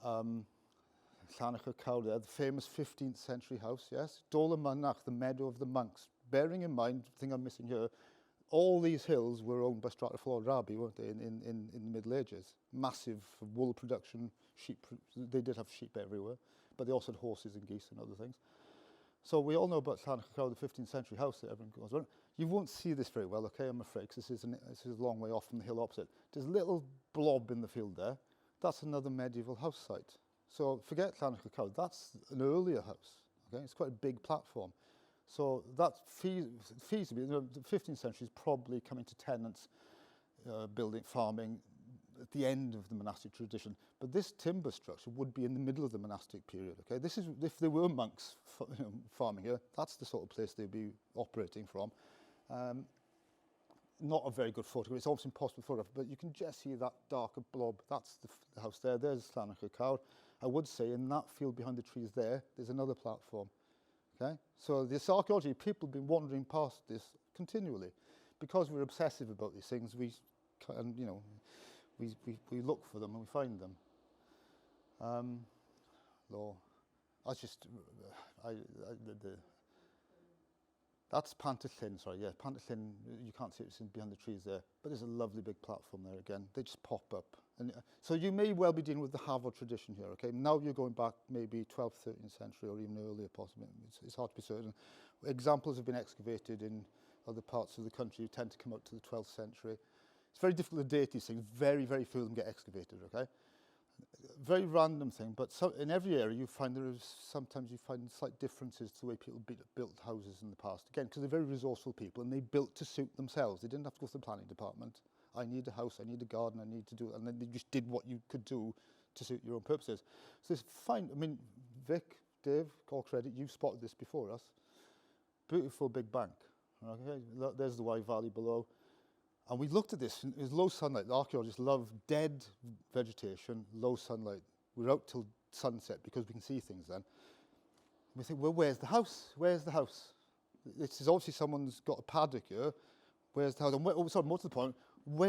Llanach Cawr there, the famous 15th century house, yes? Dolamanach, the meadow of the monks. Bearing in mind, the thing I'm missing here, all these hills were owned by Stratafol Rabi, weren't they, in the Middle Ages? Massive wool production, sheep, they did have sheep everywhere, but they also had horses and geese and other things. So we all know about Llanach Cawr, the 15th century house that everyone goes around. You won't see this very well, okay, I'm afraid, because this is a long way off from the hill opposite. There's a little blob in the field there. That's another medieval house site. So forget Llanach Cawr, that's an earlier house, okay? It's quite a big platform. So that's feasible. The 15th century is probably coming to tenants, building, farming, at the end of the monastic tradition. But this timber structure would be in the middle of the monastic period. Okay, this is if there were monks farming here. That's the sort of place they'd be operating from. Not a very good photograph. It's almost impossible to photograph, but you can just see that darker blob. That's the house there. There's Llanach Cawr. I would say in that field behind the trees there's another platform. Okay, so this archaeology, people have been wandering past this continually, because we're obsessive about these things. We look for them and we find them. That's Pantyllyn, sorry, yeah, Pantyllyn, you can't see it, it's behind the trees there, but there's a lovely big platform there again. They just pop up. And so you may well be dealing with the Hafod tradition here, okay? Now you're going back maybe 12th, 13th century or even earlier possibly. It's hard to be certain. Examples have been excavated in other parts of the country. You tend to come out to the 12th century. It's very difficult to date these things. Very, very few of them get excavated, okay? Very random thing, but in every area you find sometimes you find slight differences to the way people built houses in the past. Again, because they're very resourceful people and they built to suit themselves. They didn't have to go to the planning department. I need a house, I need a garden, I need to do it. And then they just did what you could do to suit your own purposes. So it's fine. I mean, Vic, Dave, all credit, you've spotted this before us. Beautiful big bank. Okay, there's the Wye Valley below. And we looked at this, and it was low sunlight. The archaeologists love dead vegetation, low sunlight. We're out till sunset because we can see things then. And we think, well, where's the house? Where's the house? This is obviously someone's got a paddock here. Where's the house? And more to the point, why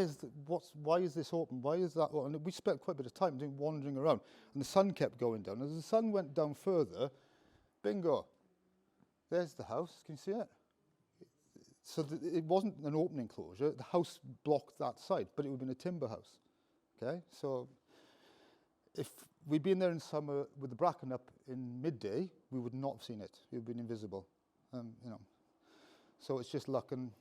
is this open? Why is that open? And we spent quite a bit of time wandering around. And the sun kept going down. As the sun went down further, bingo, there's the house. Can you see it? So it wasn't an open enclosure. The house blocked that side, but it would have been a timber house. Okay, so if we'd been there in summer with the bracken up in midday, we would not have seen it. It would have been invisible. So it's just luck, and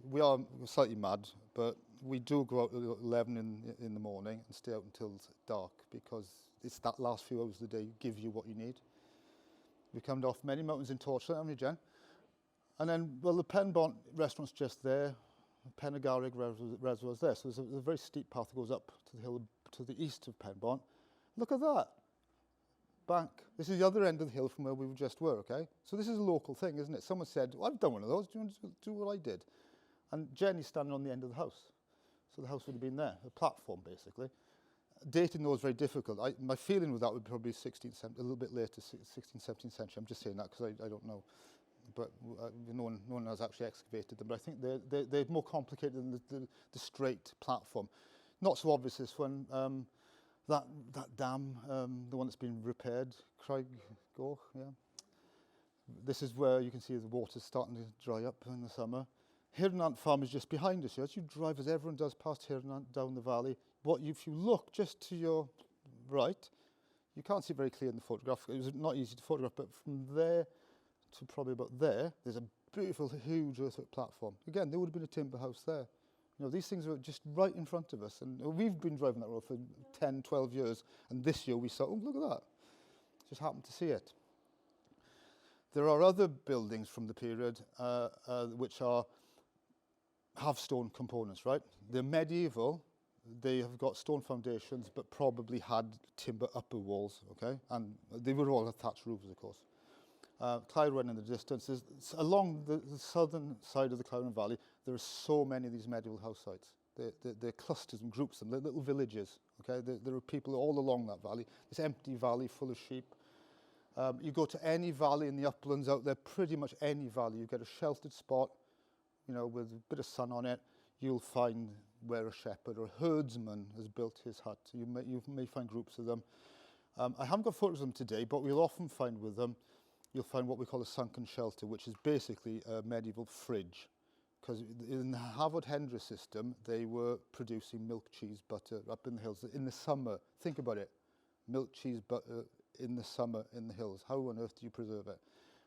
we're slightly mad, but we do go out at 11 in the morning and stay out until dark, because it's that last few hours of the day give you what you need. We come off many mountains in Torchlight, haven't we, Jen? And then, well, the Penbont restaurant's just there. Penygarrig Reservoir's there. So there's a very steep path that goes up to the hill to the east of Penbont. Look at that. Bank. This is the other end of the hill from where we just were, okay? So this is a local thing, isn't it? Someone said, well, I've done one of those. Do you want to do what I did? And Jenny's standing on the end of the house. So the house would have been there, a platform, basically. Dating those is very difficult. My feeling with that would be probably 16th century, a little bit later, 16th, 17th century. I'm just saying that because I don't know. But no one has actually excavated them. But I think they're more complicated than the straight platform. Not so obvious this one. That dam, the one that's been repaired, Craig Goch, yeah. This is where you can see the water's starting to dry up in the summer. Hirnant Farm is just behind us here. As you drive, as everyone does past Hirnant down the valley, if you look just to your right, you can't see very clear in the photograph. It was not easy to photograph, but from there to probably about there's a beautiful, huge earthwork platform. Again, there would have been a timber house there. You know, these things are just right in front of us. And we've been driving that road for 10, 12 years. And this year we saw, oh, look at that. Just happened to see it. There are other buildings from the period which have stone components, right? They're medieval. They have got stone foundations, but probably had timber upper walls, okay? And they were all thatched roofs, of course. Clywyn in the distance. Along the southern side of the Elan Valley, there are so many of these medieval house sites. They're clusters and groups, and little villages, okay? There are people all along that valley. This empty valley full of sheep. You go to any valley in the uplands out there, pretty much any valley, you get a sheltered spot, you know, with a bit of sun on it, you'll find where a shepherd or a herdsman has built his hut. You may find groups of them. I haven't got photos of them today, but we'll often find with them, you'll find what we call a sunken shelter, which is basically a medieval fridge. Because in the Hafod-Hendra system, they were producing milk, cheese, butter up in the hills. In the summer, think about it, milk, cheese, butter in the summer in the hills. How on earth do you preserve it?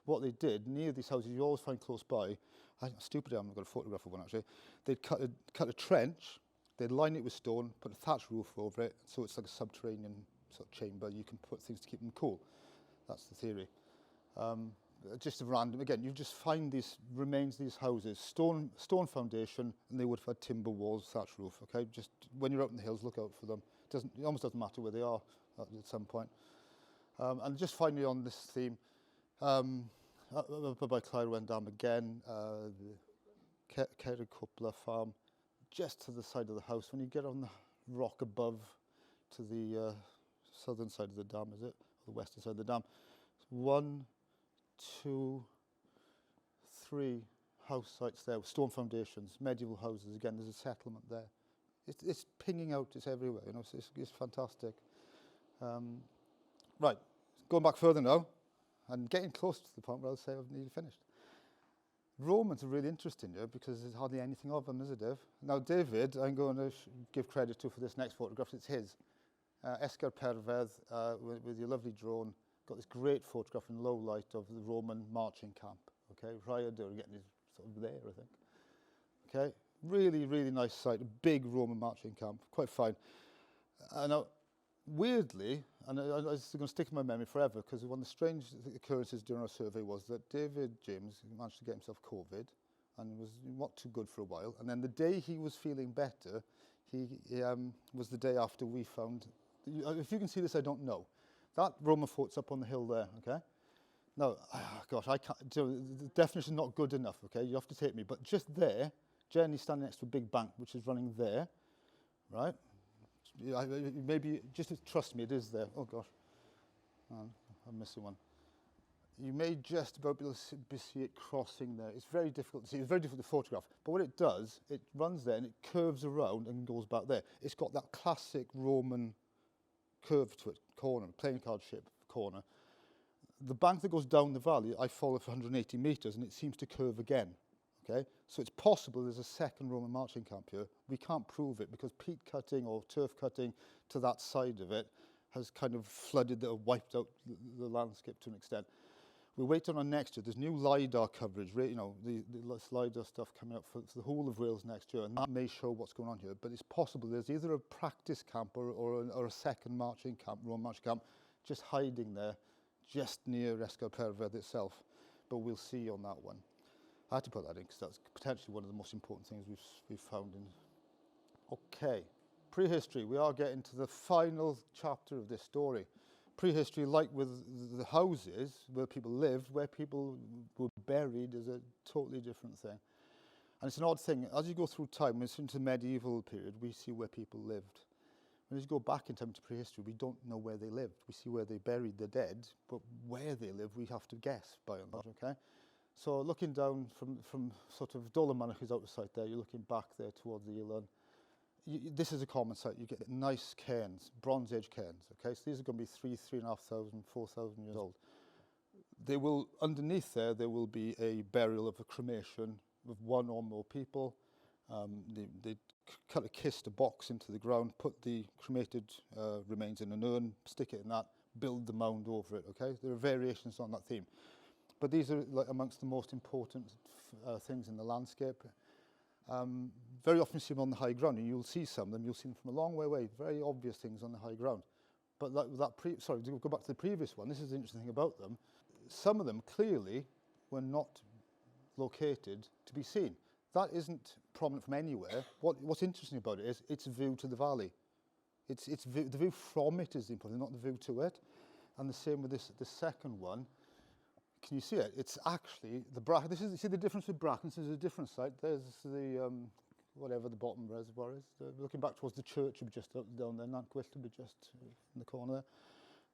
What they did, near these houses, you always find close by, stupidly, I haven't got a photograph of one actually, they'd cut a trench, they'd line it with stone, put a thatched roof over it, so it's like a subterranean sort of chamber. You can put things to keep them cool. That's the theory. Just a random, again, you just find these remains of these houses, stone foundation, and they would have had timber walls, thatched roof, okay? Just when you're out in the hills, look out for them. It almost doesn't matter where they are at some point. And just finally on this theme, up by Clywyn Dam again, the Carad farm, just to the side of the house. When you get on the rock above to the southern side of the dam, is it? Or the western side of the dam. 1, 2, 3 house sites there with stone foundations, medieval houses. Again, there's a settlement there. It's pinging out, it's everywhere, you know, it's fantastic. Right, going back further now, and getting close to the point where I'll say I've nearly finished. Romans are really interesting here because there's hardly anything of them, is it, Dave? Now, David, I'm going to give credit to for this next photograph. It's his. Esgar Perfedd, with your lovely drone, got this great photograph in low light of the Roman marching camp. Okay, Rhyad, they were getting his sort of there, I think. Okay, really, really nice site, a big Roman marching camp, quite fine. Now, weirdly, and it's going to stick in my memory forever, because one of the strange occurrences during our survey was that David James managed to get himself COVID and was not too good for a while. And then the day he was feeling better, he was the day after we found, if you can see this, I don't know. That Roman fort's up on the hill there, okay? Now, gosh, I can't, the definition is not good enough, okay? You have to take me. But just there, Jenny's standing next to a big bank, which is running there, right? Maybe, just trust me, it is there. Oh, gosh. I'm missing one. You may just about be able to see it crossing there. It's very difficult to see. It's very difficult to photograph. But what it does, it runs there and it curves around and goes back there. It's got that classic Roman curve to it, corner, playing card shape corner. The bank that goes down the valley, I follow for 180 metres and it seems to curve again. Okay, so it's possible there's a second Roman marching camp here. We can't prove it because peat cutting or turf cutting to that side of it has kind of flooded or wiped out the landscape to an extent. We're waiting on next year. There's new LiDAR coverage, you know, the LiDAR stuff coming up for the whole of Wales next year, and that may show what's going on here. But it's possible there's either a practice camp or a second marching camp, Roman marching camp, just hiding there, just near Esgar Perfedd itself. But we'll see on that one. I had to put that in because that's potentially one of the most important things we've found in. Okay, prehistory. We are getting to the final chapter of this story. Prehistory, like with the houses where people lived, where people were buried, is a totally different thing. And it's an odd thing. As you go through time, when it's into the medieval period, we see where people lived. When you go back in time to prehistory, we don't know where they lived. We see where they buried the dead, but where they live, we have to guess by and large, okay? So looking down from sort of Dolomanach is out of sight there, you're looking back there towards the Elan. This is a common site. You get nice cairns, Bronze Age cairns, okay? So these are going to be 3,500, 4,000 years old. They will, underneath there will be a burial of a cremation of one or more people. They cut a kist, a box into the ground, put the cremated remains in an urn, stick it in that, build the mound over it, okay? There are variations on that theme. But these are like amongst the most important things in the landscape. Very often you see them on the high ground, and you'll see some of them, you'll see them from a long way away, very obvious things on the high ground. But sorry, to go back to the previous one, this is the interesting thing about them. Some of them clearly were not located to be seen. That isn't prominent from anywhere. What's interesting about it is its view to the valley. The view from it is the important, not the view to it. And the same with the second one. Can you see it? It's actually the bracken. You see the difference with brackens. There's a different site. There's the whatever the bottom reservoir is. Looking back towards the church, just down there. Nghwm Elan just in the corner there.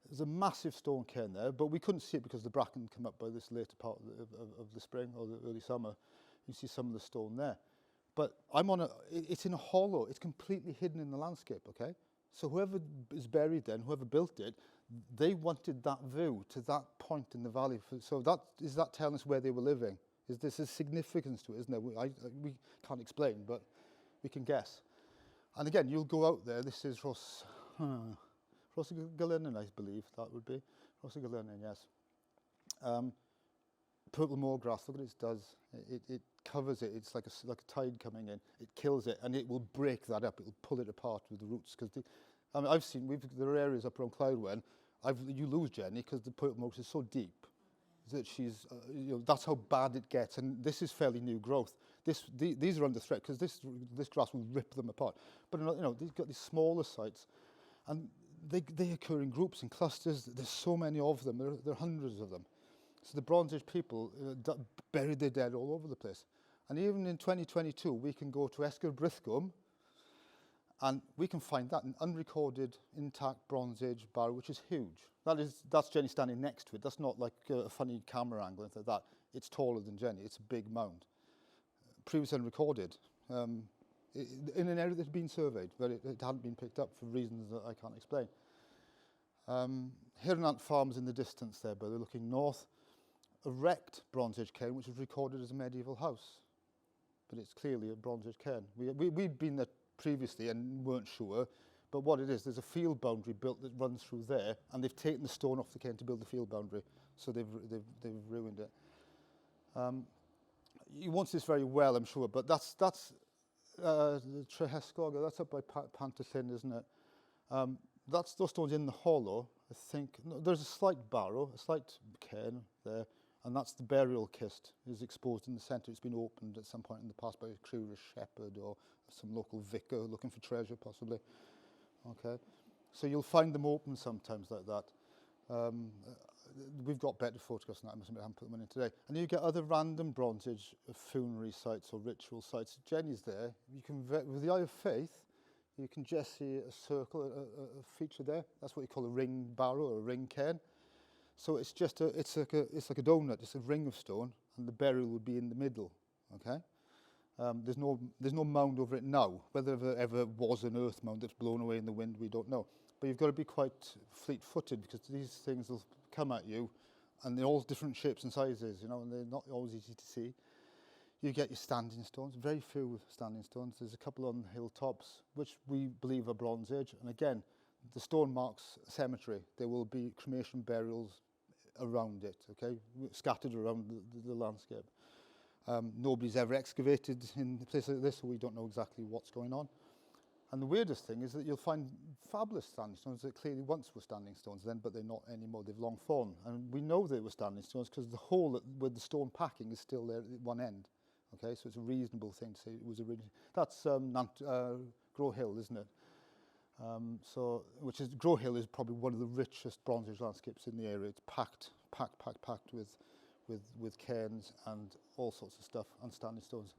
There's a massive stone cairn there, but we couldn't see it because the bracken came up by this later part of the spring or the early summer. You see some of the stone there. But it's in a hollow. It's completely hidden in the landscape, okay? So whoever is buried there, and whoever built it, they wanted that view to that point in the valley. So is that telling us where they were living? There's a significance to it, isn't there? We can't explain, but we can guess. And again, you'll go out there. This is Rosagalen, I believe that would be. Rosagalen, yes. Purple moor grass, look what it does. It covers it. It's like a tide coming in. It kills it, and it will break that up. It will pull it apart with the roots. Because I've seen, there are areas up around Cloudwen, you lose Jenny because the purple moor is so deep that she's, that's how bad it gets. And this is fairly new growth. These are under threat because this grass will rip them apart. But they've got these smaller sites, and they occur in groups and clusters. There's so many of them. There are hundreds of them. So the Bronze Age people buried their dead all over the place. And even in 2022, we can go to Esgyr Brythgwm, and we can find that an unrecorded, intact Bronze Age barrow, which is huge. That's Jenny standing next to it. That's not like a funny camera angle, anything like that. It's taller than Jenny. It's a big mound. Previously unrecorded. In an area that had been surveyed, but it hadn't been picked up for reasons that I can't explain. Hirnant Farms in the distance there, but they're looking north. A wrecked Bronze Age cairn, which was recorded as a medieval house. But it's clearly a Bronze Age cairn. We'd been there previously and weren't sure, but what it is, there's a field boundary built that runs through there, and they've taken the stone off the cairn to build the field boundary, so they've ruined it. You won't see this very well, I'm sure, but that's the Trehesgog, that's up by Pantyllyn, isn't it? Those stones in the hollow, I think. No, there's a slight barrow, a slight cairn there, and that's the burial kist is exposed in the centre. It's been opened at some point in the past by a curious shepherd or some local vicar looking for treasure, possibly. Okay, so you'll find them open sometimes like that. We've got better photographs than that. I must admit, I haven't put them in today. And you get other random Bronze Age funerary sites or ritual sites. Jenny's there. You can, with the eye of faith, you can just see a circle, a feature there. That's what you call a ring barrow or a ring cairn. So it's just it's like a donut. It's a ring of stone, and the burial would be in the middle. Okay. There's no mound over it now. Whether there ever was an earth mound that's blown away in the wind, we don't know. But you've got to be quite fleet-footed because these things will come at you, and they're all different shapes and sizes, and they're not always easy to see. You get your standing stones, very few standing stones. There's a couple on hilltops, which we believe are Bronze Age. And again, the stone marks a cemetery. There will be cremation burials around it, okay, scattered around the landscape. Nobody's ever excavated in a place like this, so we don't know exactly what's going on. And the weirdest thing is that you'll find fabulous standing stones that clearly once were standing stones then, but they're not anymore. They've long fallen. And we know they were standing stones because the hole with the stone packing is still there at one end. Okay, so it's a reasonable thing to say it was originally. That's Grow Hill, isn't it? Grow Hill is probably one of the richest Bronze Age landscapes in the area. It's packed with cairns and all sorts of stuff and standing stones.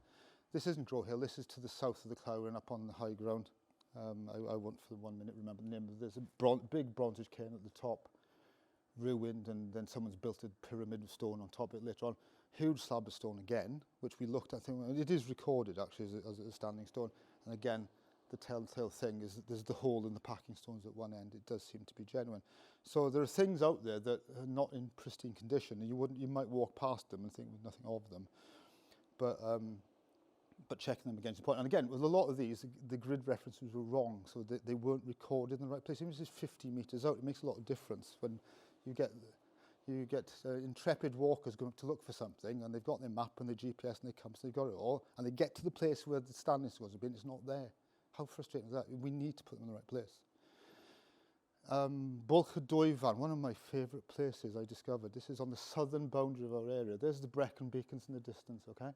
This isn't Grow Hill. This is to the south of the Clowren, up on the high ground. I won't for 1 minute remember the name of it. There's a big Bronze Age cairn at the top, ruined, and then someone's built a pyramid of stone on top of it later on. Huge slab of stone again, which we looked at. It is recorded actually as a standing stone. And again, the telltale thing is that there's the hole in the packing stones at one end. It does seem to be genuine. So there are things out there that are not in pristine condition. You might walk past them and think nothing of them, but checking them against the point. And again, with a lot of these, the grid references were wrong, so they weren't recorded in the right place. Even if it's 50 metres out, it makes a lot of difference when you get intrepid walkers going to look for something, and they've got their map and their GPS, and they come, so they've got it all, and they get to the place where the standing stones have been, it's not there. How frustrating is that? We need to put them in the right place. Bolchadwyfan, one of my favourite places I discovered. This is on the southern boundary of our area. There's the Brecon Beacons in the distance, okay?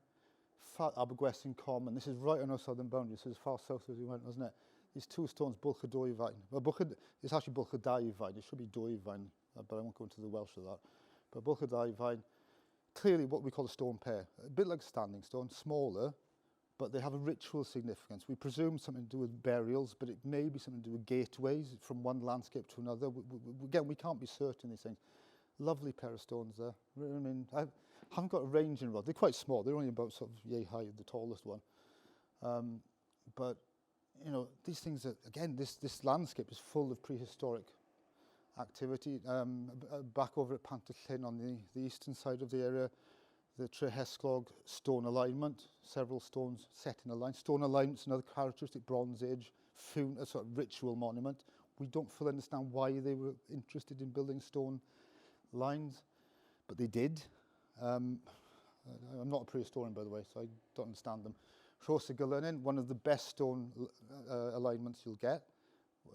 Abergwestyn Common. This is right on our southern boundary. This is as far south as we went, wasn't it? These two stones, Bolchadwyfan. Well, it's actually Bolchadwyfan. It should be Dwyfan, but I won't go into the Welsh of that. But Bolchadwyfan, clearly what we call a stone pair. A bit like a standing stone, smaller, but they have a ritual significance. We presume something to do with burials, but it may be something to do with gateways from one landscape to another. Again, we can't be certain these things. Lovely pair of stones there. I mean, I haven't got a ranging rod. They're quite small. They're only about sort of yay high, the tallest one. But, you know, these things are, again, this landscape is full of prehistoric activity. Back over at Pantyllyn on the eastern side of the area, the Treftadaeth stone alignment, several stones set in a line. Stone alignment's another characteristic Bronze Age, a sort of ritual monument. We don't fully understand why they were interested in building stone lines, but they did. I'm not a prehistorian, by the way, so I don't understand them. Rhosygolyn, one of the best stone alignments you'll get,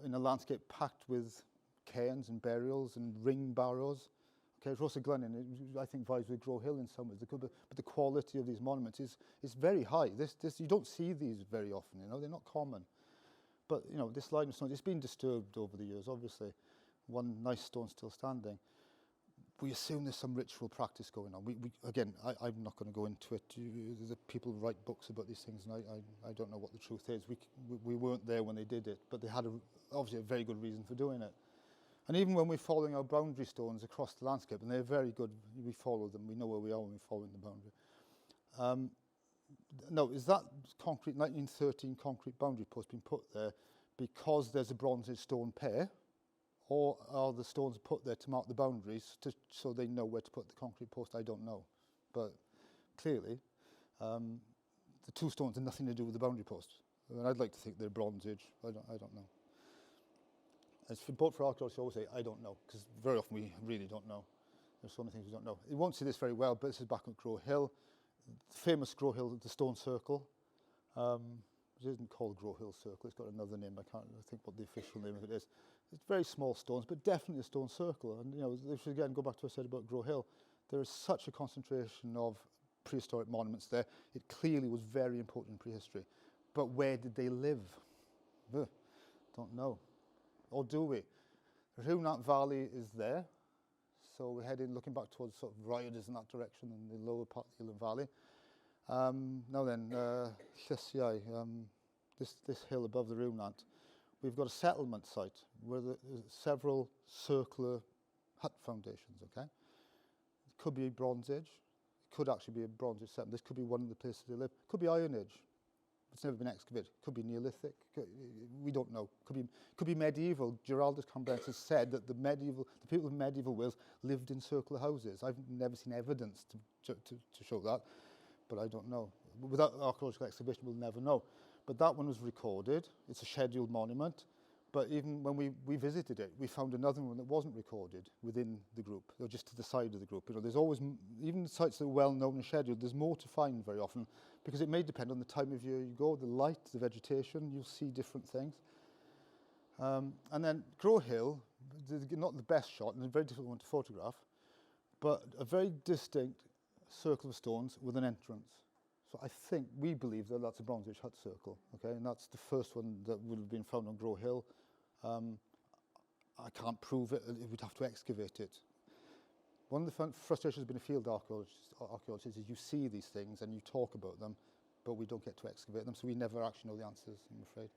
in a landscape packed with cairns and burials and ring barrows. Okay, Rhosygolyn, I think, vies with Grow Hill in some ways, but the quality of these monuments is very high. This you don't see these very often, you know, they're not common. But, you know, this line of stone, it's been disturbed over the years, obviously. One nice stone still standing. We assume there's some ritual practice going on. Again, I'm not going to go into it. The people write books about these things, and I don't know what the truth is. We weren't there when they did it, but they had obviously a very good reason for doing it. And even when we're following our boundary stones across the landscape, and they're very good, we follow them, we know where we are when we're following the boundary. No, is that 1913 concrete boundary post been put there because there's a Bronze Age stone pair, or are the stones put there to mark the boundaries so they know where to put the concrete post? I don't know. But clearly, the two stones have nothing to do with the boundary post. And I'd like to think they're Bronze Age. I don't know. As for both for archaeology, I always say, I don't know, because very often we really don't know. There's so many things we don't know. You won't see this very well, but this is back on Grow Hill. The famous Grow Hill, the stone circle. It isn't called Grow Hill Circle, it's got another name. I can't think what the official name of it is. It's very small stones, but definitely a stone circle. And, you know, if we again go back to what I said about Grow Hill, there is such a concentration of prehistoric monuments there. It clearly was very important in prehistory. But where did they live? Don't know. Or do we? The Elan Valley is there. So we're heading, looking back towards sort of Riders in that direction in the lower part of the Elan Valley. Now then, Llysiau, this hill above the Rhwnant, we've got a settlement site where there's several circular hut foundations, okay? It could be Bronze Age. It could actually be a Bronze Age settlement. This could be one of the places they live. It could be Iron Age. It's never been excavated. It could be Neolithic. We don't know. Could be medieval. Geraldus Cambrensis said that the people of medieval Wales lived in circular houses. I've never seen evidence to show that, but I don't know. Without archaeological excavation, we'll never know. But that one was recorded. It's a scheduled monument. But even when we visited it, we found another one that wasn't recorded within the group, or just to the side of the group. You know, there's always, even the sites that are well known and scheduled, there's more to find very often, because it may depend on the time of year you go, the light, the vegetation, you'll see different things. And then Grow Hill, not the best shot, and a very difficult one to photograph, but a very distinct circle of stones with an entrance. So I think, we believe that that's a Bronze Age hut circle, okay? And that's the first one that would have been found on Grow Hill. I can't prove it, we'd have to excavate it. One of the frustrations of being a field archaeologist is you see these things and you talk about them, but we don't get to excavate them, so we never actually know the answers, I'm afraid.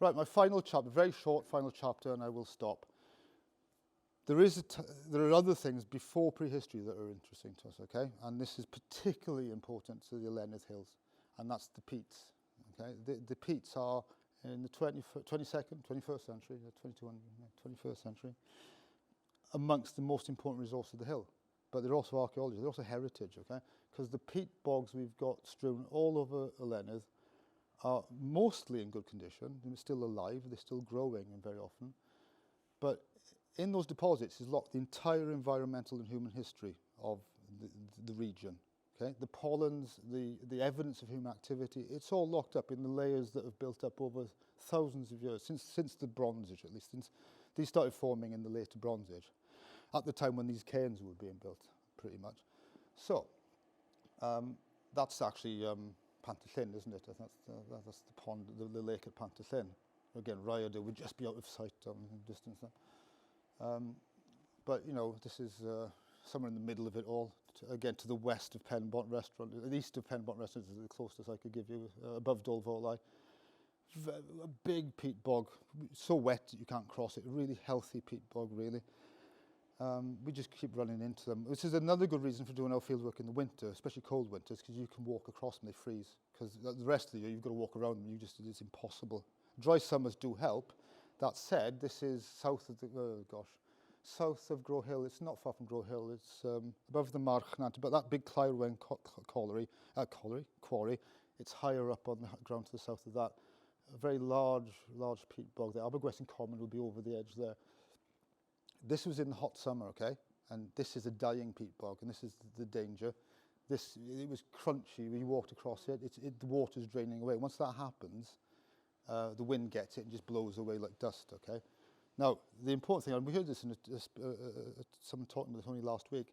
Right, my final chapter, very short final chapter, and I will stop. There are other things before prehistory that are interesting to us, okay? And this is particularly important to the Ylenydd Hills, and that's the peats, okay? The peats are in the 21st century, 21st century, amongst the most important resource of the hill. But they're also archaeology, they're also heritage, okay? Because the peat bogs we've got strewn all over Ylenydd are mostly in good condition. They're still alive, they're still growing very often. But in those deposits is locked the entire environmental and human history of the region. Okay? The pollens, the evidence of human activity, it's all locked up in the layers that have built up over thousands of years, since the Bronze Age at least, since These started forming in the later Bronze Age, at the time when these cairns were being built, pretty much. So, that's actually Pantallyn, isn't it? That's the pond, the lake at Pantallyn. Again, Rhyadr would just be out of sight in distance there. But, you know, this is somewhere in the middle of it all. Again, to the west of Penbont Restaurant, the east of Penbont Restaurant is the closest I could give you, above Dolvolai. A big peat bog, so wet that you can't cross it. A really healthy peat bog, really. We just keep running into them. This is another good reason for doing our field work in the winter, especially cold winters, because you can walk across them, they freeze. Because the rest of the year, you've got to walk around them, it's impossible. Dry summers do help. That said, this is south of south of Grow Hill. It's not far from Grow Hill. It's above the Marchnant, but that big Clyrwen quarry, it's higher up on the ground to the south of that. A very large peat bog there. Abergwestyn Common will be over the edge there. This was in the hot summer, okay? And this is a dying peat bog, and this is the danger. It was crunchy. We walked across it. The water's draining away. Once that happens, the wind gets it and just blows away like dust, okay? Now, the important thing, and we heard this in someone talking about this only last week,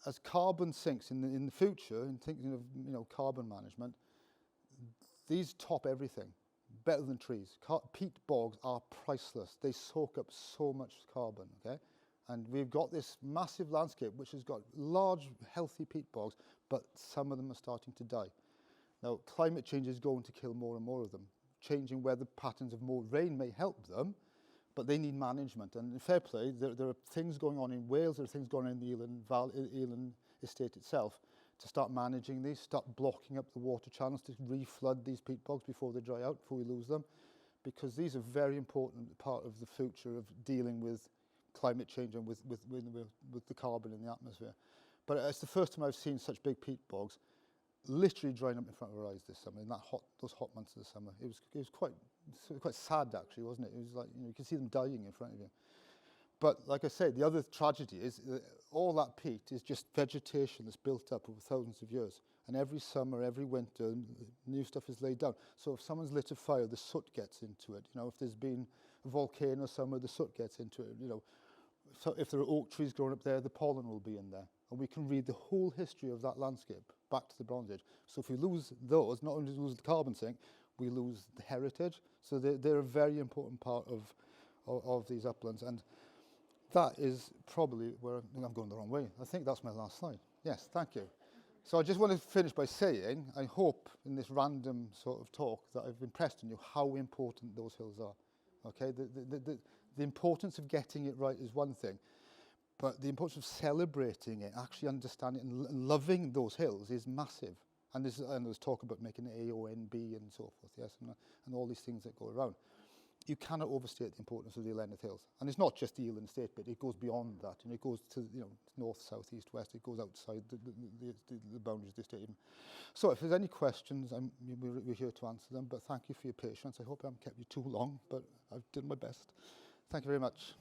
as carbon sinks in the future, in thinking of carbon management, these top everything, better than trees. Peat bogs are priceless. They soak up so much carbon, okay? And we've got this massive landscape which has got large, healthy peat bogs, but some of them are starting to die. Now, climate change is going to kill more and more of them. Changing weather patterns of more rain may help them, but they need management. And in fair play, there are things going on in Wales, there are things going on in the Elan Valley, Elan estate itself, to start managing these, start blocking up the water channels, to reflood these peat bogs before they dry out, before we lose them, because these are a very important part of the future of dealing with climate change and with the carbon in the atmosphere. But it's the first time I've seen such big peat bogs literally drying up in front of our eyes this summer, in those hot months of the summer. It was quite sad, actually, wasn't it? It was like, you can see them dying in front of you. But like I said, the other tragedy is that all that peat is just vegetation that's built up over thousands of years. And every summer, every winter, new stuff is laid down. So if someone's lit a fire, the soot gets into it. If there's been a volcano somewhere, the soot gets into it. So if there are oak trees growing up there, the pollen will be in there. And we can read the whole history of that landscape back to the Bronze Age. So if we lose those, not only lose the carbon sink, we lose the heritage. So they're a very important part of these uplands. And that is probably where I'm going the wrong way. I think that's my last slide. Yes, thank you. So I just want to finish by saying, I hope in this random sort of talk that I've impressed on you how important those hills are. Okay, the importance of getting it right is one thing, but the importance of celebrating it, actually understanding and loving those hills is massive. And there's talk about making it A, O, N, B and so forth, yes, and all these things that go around. You cannot overstate the importance of the Elan Hills. And it's not just the Elan estate, but it goes beyond that. And it goes to north, south, east, west. It goes outside the boundaries of the estate. So if there's any questions, we're here to answer them. But thank you for your patience. I hope I haven't kept you too long, but I've done my best. Thank you very much.